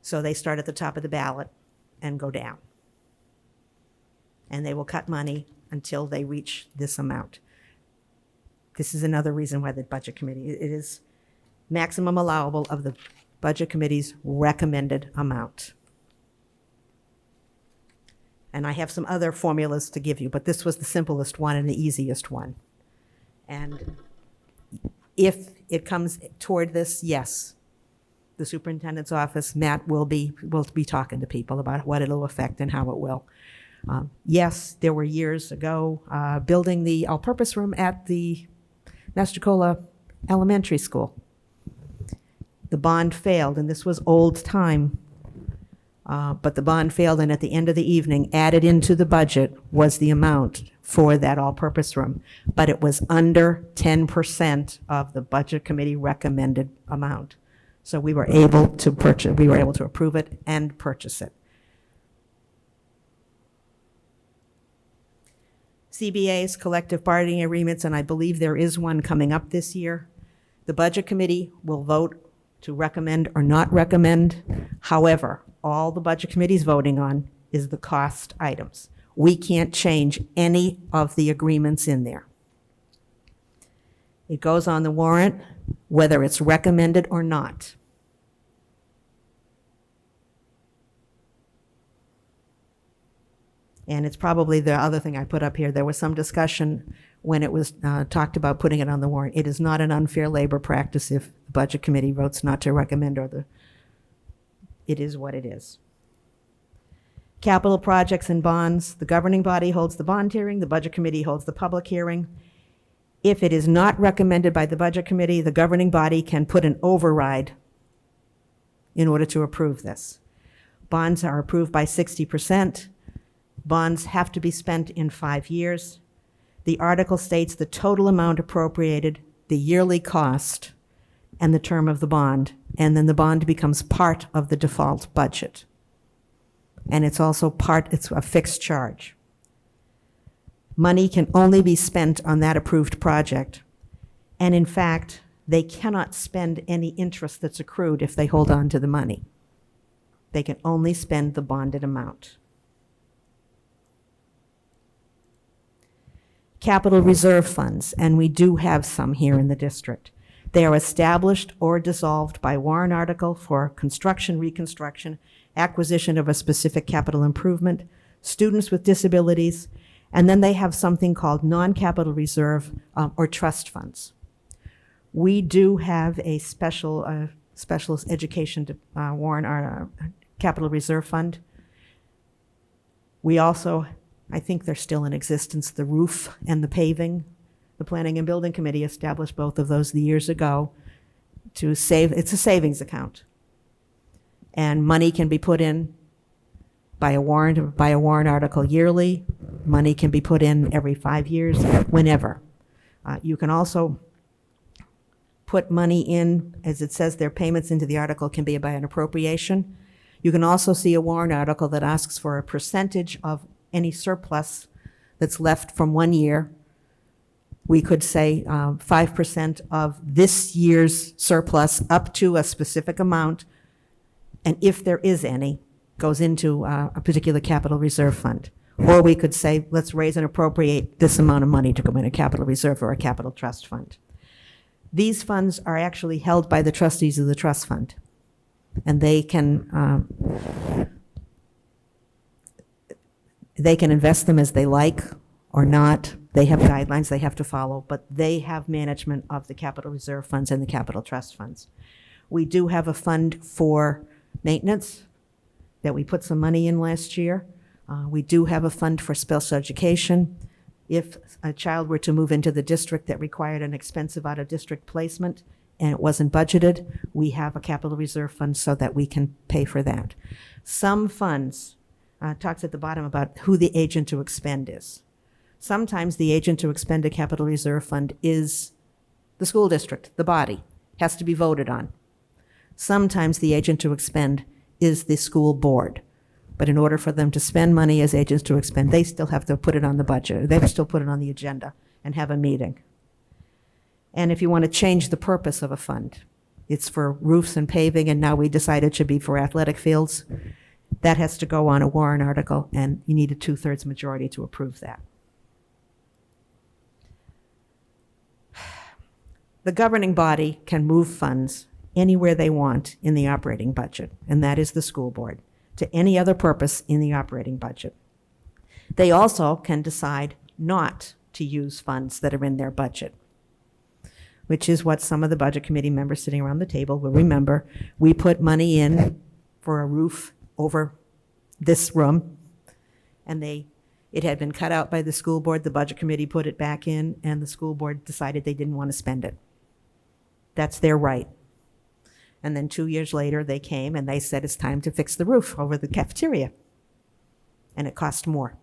So they start at the top of the ballot and go down. And they will cut money until they reach this amount. This is another reason why the budget committee, it is maximum allowable of the budget committee's recommended amount. And I have some other formulas to give you, but this was the simplest one and the easiest one. And if it comes toward this, yes, the superintendent's office, Matt, will be talking to people about what it'll affect and how it will. Yes, there were years ago building the all-purpose room at the Mastrocola Elementary School. The bond failed, and this was old time, but the bond failed, and at the end of the evening, added into the budget was the amount for that all-purpose room, but it was under 10% of the budget committee recommended amount. So we were able to approve it and purchase it. CBA's collective bargaining agreements, and I believe there is one coming up this year. The budget committee will vote to recommend or not recommend. However, all the budget committee is voting on is the cost items. We can't change any of the agreements in there. It goes on the warrant whether it's recommended or not. And it's probably the other thing I put up here. There was some discussion when it was talked about putting it on the warrant. It is not an unfair labor practice if the budget committee votes not to recommend or it is what it is. Capital projects and bonds, the governing body holds the bond hearing, the budget committee holds the public hearing. If it is not recommended by the budget committee, the governing body can put an override in order to approve this. Bonds are approved by 60%. Bonds have to be spent in 5 years. The article states the total amount appropriated, the yearly cost, and the term of the bond, and then the bond becomes part of the default budget. And it's also it's a fixed charge. Money can only be spent on that approved project, and in fact, they cannot spend any interest that's accrued if they hold on to the money. They can only spend the bonded amount. Capital reserve funds, and we do have some here in the district. They are established or dissolved by warrant article for construction, reconstruction, acquisition of a specific capital improvement, students with disabilities, and then they have something called non-capital reserve or trust funds. We do have a specialist education warrant capital reserve fund. We also, I think they're still in existence, the roof and the paving. The Planning and Building Committee established both of those years ago to save. It's a savings account. And money can be put in by a warrant article yearly. Money can be put in every 5 years, whenever. You can also put money in, as it says, their payments into the article can be by an appropriation. You can also see a warrant article that asks for a percentage of any surplus that's left from 1 year. We could say 5% of this year's surplus up to a specific amount, and if there is any, goes into a particular capital reserve fund. Or we could say, let's raise and appropriate this amount of money to go in a capital reserve or a capital trust fund. These funds are actually held by the trustees of the trust fund, and they can invest them as they like or not. They have guidelines they have to follow, but they have management of the capital reserve funds and the capital trust funds. We do have a fund for maintenance that we put some money in last year. We do have a fund for special education. If a child were to move into the district that required an expensive out-of-district placement and it wasn't budgeted, we have a capital reserve fund so that we can pay for that. Some funds, talks at the bottom about who the agent to expend is. Sometimes the agent to expend a capital reserve fund is the school district, the body, has to be voted on. Sometimes the agent to expend is the school board. But in order for them to spend money as agents to expend, they still have to put it on the budget. They have to still put it on the agenda and have a meeting. And if you want to change the purpose of a fund, it's for roofs and paving, and now we decided it should be for athletic fields. That has to go on a warrant article, and you need a 2/3 majority to approve that. The governing body can move funds anywhere they want in the operating budget, and that is the school board, to any other purpose in the operating budget. They also can decide not to use funds that are in their budget, which is what some of the budget committee members sitting around the table will remember. We put money in for a roof over this room, and it had been cut out by the school board. The budget committee put it back in, and the school board decided they didn't want to spend it. That's their right. And then 2 years later, they came and they said it's time to fix the roof over the cafeteria. And it cost more.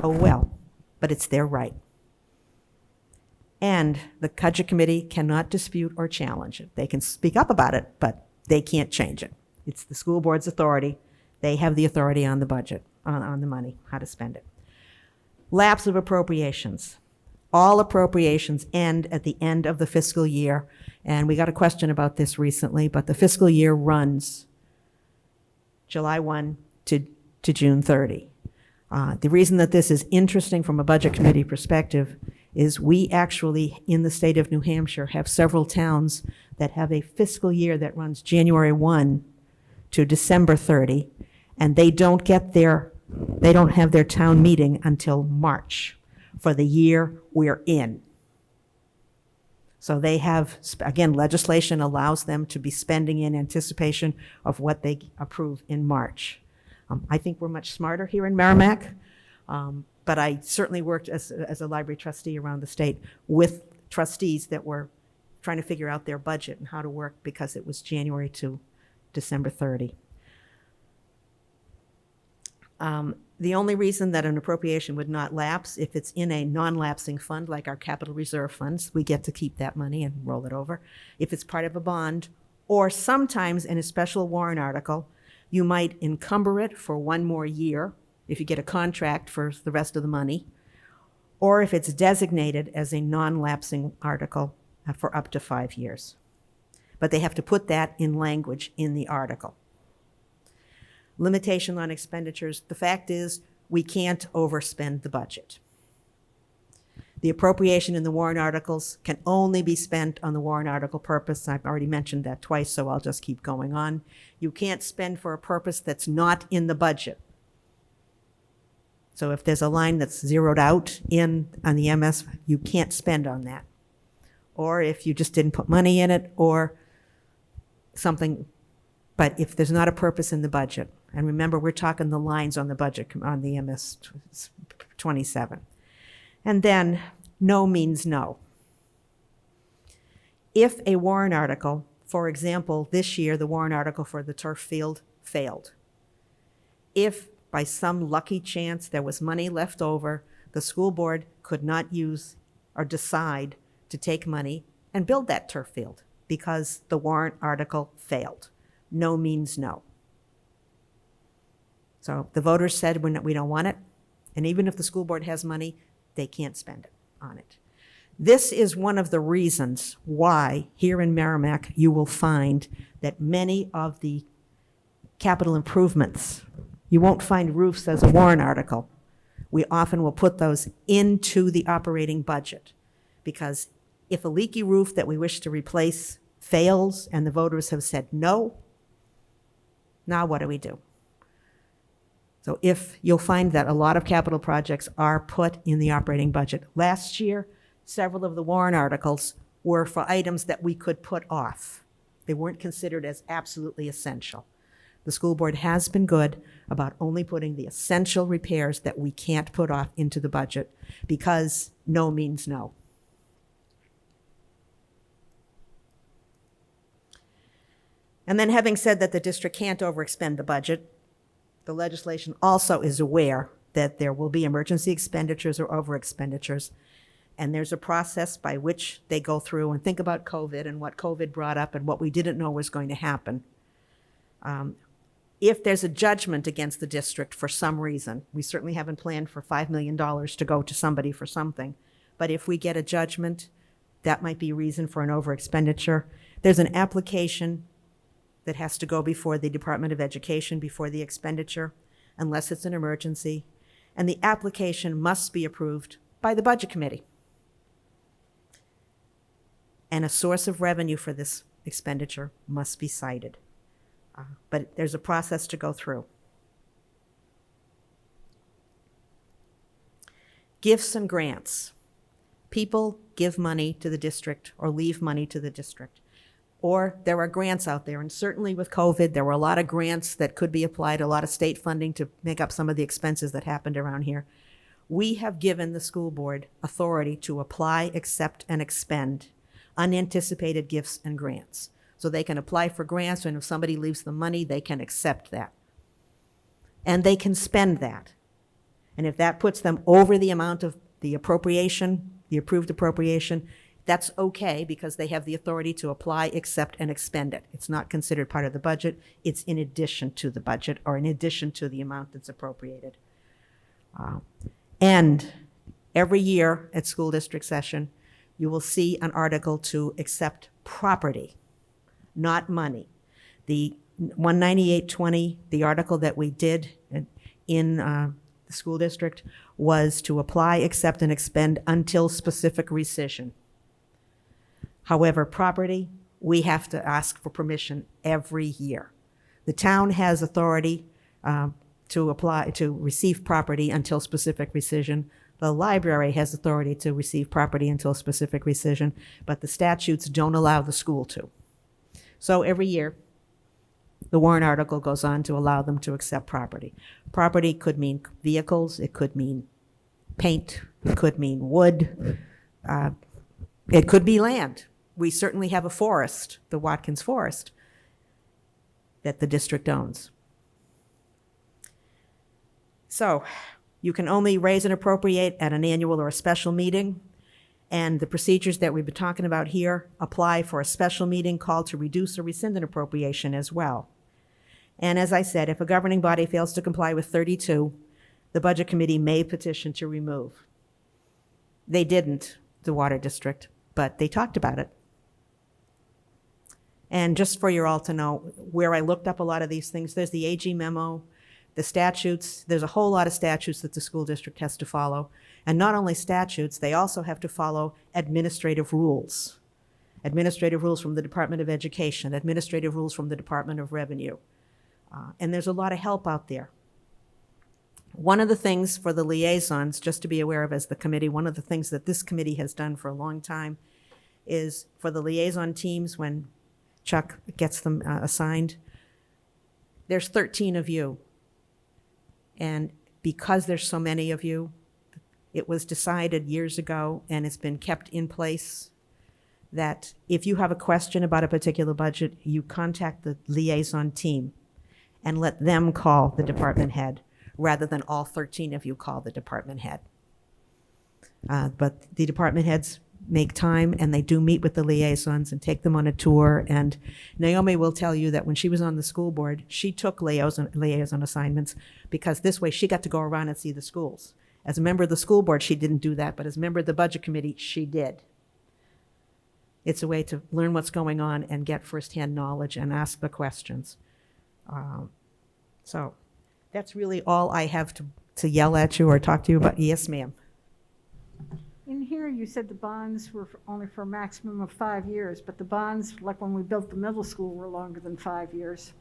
Oh well, but it's their right. And the budget committee cannot dispute or challenge it. They can speak up about it, but they can't change it. It's the school board's authority. They have the authority on the budget, on the money, how to spend it. Lapse of appropriations. All appropriations end at the end of the fiscal year. And we got a question about this recently, but the fiscal year runs July 1 to June 30. The reason that this is interesting from a budget committee perspective is we actually, in the state of New Hampshire, have several towns that have a fiscal year that runs January 1 to December 30, and they don't have their town meeting until March for the year we're in. So they have, again, legislation allows them to be spending in anticipation of what they approve in March. I think we're much smarter here in Merrimack, but I certainly worked as a library trustee around the state with trustees that were trying to figure out their budget and how to work because it was January to December 30. The only reason that an appropriation would not lapse, if it's in a non-lapsing fund like our capital reserve funds, we get to keep that money and roll it over. If it's part of a bond, or sometimes in a special warrant article, you might encumber it for one more year if you get a contract for the rest of the money, or if it's designated as a non-lapsing article for up to 5 years. But they have to put that in language in the article. Limitation on expenditures, the fact is we can't overspend the budget. The appropriation in the warrant articles can only be spent on the warrant article purpose. I've already mentioned that twice, so I'll just keep going on. You can't spend for a purpose that's not in the budget. So if there's a line that's zeroed out on the MS, you can't spend on that. Or if you just didn't put money in it or something, but if there's not a purpose in the budget, and remember, we're talking the lines on the budget, on the MS 27. And then, no means no. If a warrant article, for example, this year, the warrant article for the turf field failed. If by some lucky chance there was money left over, the school board could not use or decide to take money and build that turf field because the warrant article failed. No means no. So the voters said we don't want it, and even if the school board has money, they can't spend it on it. This is one of the reasons why here in Merrimack you will find that many of the capital improvements, you won't find roofs as a warrant article. We often will put those into the operating budget because if a leaky roof that we wish to replace fails and the voters have said no, now what do we do? So if you'll find that a lot of capital projects are put in the operating budget. Last year, several of the warrant articles were for items that we could put off. They weren't considered as absolutely essential. The school board has been good about only putting the essential repairs that we can't put off into the budget because no means no. And then having said that the district can't overexpend the budget, the legislation also is aware that there will be emergency expenditures or over expenditures, and there's a process by which they go through and think about COVID and what COVID brought up and what we didn't know was going to happen. If there's a judgment against the district for some reason, we certainly haven't planned for $5 million to go to somebody for something, but if we get a judgment, that might be a reason for an over expenditure. There's an application that has to go before the Department of Education before the expenditure, unless it's an emergency, and the application must be approved by the Budget Committee. And a source of revenue for this expenditure must be cited. But there's a process to go through. Gifts and grants. People give money to the district or leave money to the district. Or there are grants out there, and certainly with COVID, there were a lot of grants that could be applied, a lot of state funding to make up some of the expenses that happened around here. We have given the school board authority to apply, accept, and expend unanticipated gifts and grants. So they can apply for grants, and if somebody leaves them money, they can accept that. And they can spend that. And if that puts them over the amount of the appropriation, the approved appropriation, that's okay because they have the authority to apply, accept, and expend it. It's not considered part of the budget. It's in addition to the budget or in addition to the amount that's appropriated. And every year at school district session, you will see an article to accept property, not money. The 19820, the article that we did in the school district was to apply, accept, and expend until specific rescission. However, property, we have to ask for permission every year. The town has authority to apply, to receive property until specific rescission. The library has authority to receive property until a specific rescission, but the statutes don't allow the school to. So every year, the warrant article goes on to allow them to accept property. Property could mean vehicles, it could mean paint, it could mean wood, it could be land. We certainly have a forest, the Watkins Forest, that the district owns. So you can only raise and appropriate at an annual or a special meeting, and the procedures that we've been talking about here apply for a special meeting called to reduce or rescind an appropriation as well. And as I said, if a governing body fails to comply with 32, the Budget Committee may petition to remove. They didn't, the Water District, but they talked about it. And just for you all to know, where I looked up a lot of these things, there's the AG memo, the statutes, there's a whole lot of statutes that the school district has to follow. And not only statutes, they also have to follow administrative rules. Administrative rules from the Department of Education, administrative rules from the Department of Revenue. And there's a lot of help out there. One of the things for the liaisons, just to be aware of as the committee, one of the things that this committee has done for a long time is for the liaison teams, when Chuck gets them assigned, there's 13 of you. And because there's so many of you, it was decided years ago, and it's been kept in place, that if you have a question about a particular budget, you contact the liaison team and let them call the department head, rather than all 13 of you call the department head. But the department heads make time, and they do meet with the liaisons and take them on a tour. And Naomi will tell you that when she was on the school board, she took liaison assignments, because this way she got to go around and see the schools. As a member of the school board, she didn't do that, but as a member of the budget committee, she did. It's a way to learn what's going on and get firsthand knowledge and ask the questions. So that's really all I have to yell at you or talk to you about. Yes, ma'am. In here, you said the bonds were only for a maximum of 5 years, but the bonds, like when we built the middle school, were longer than 5 years.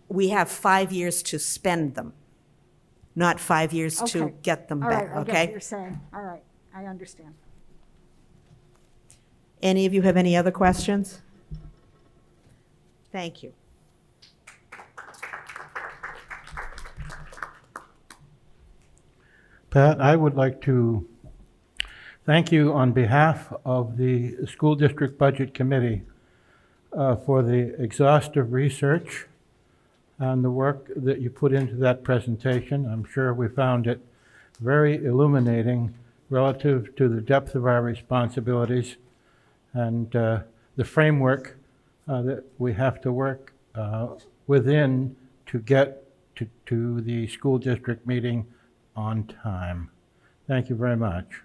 We have 5 years to spend them, not 5 years to Okay. get them All back, right, I get okay? what you're saying. All right, I understand. Any of you have any other questions? Thank you. Pat, I would like to thank you on behalf of the School District Budget Committee for the exhaustive research and the work that you put into that presentation. I'm sure we found it very illuminating relative to the depth of our responsibilities and the framework that we have to work within to get to the school district meeting on time. Thank you very much.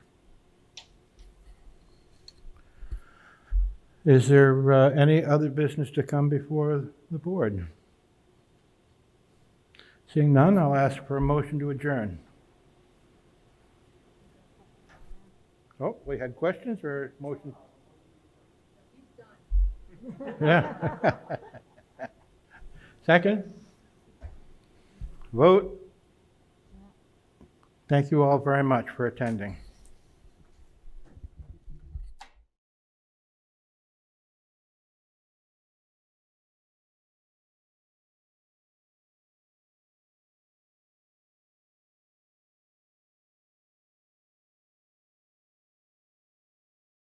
Is there any other business to come before the board? Seeing none, I'll ask for a motion to adjourn. Oh, we had questions or motion? Yeah. Second? Vote? Thank you all very much for attending.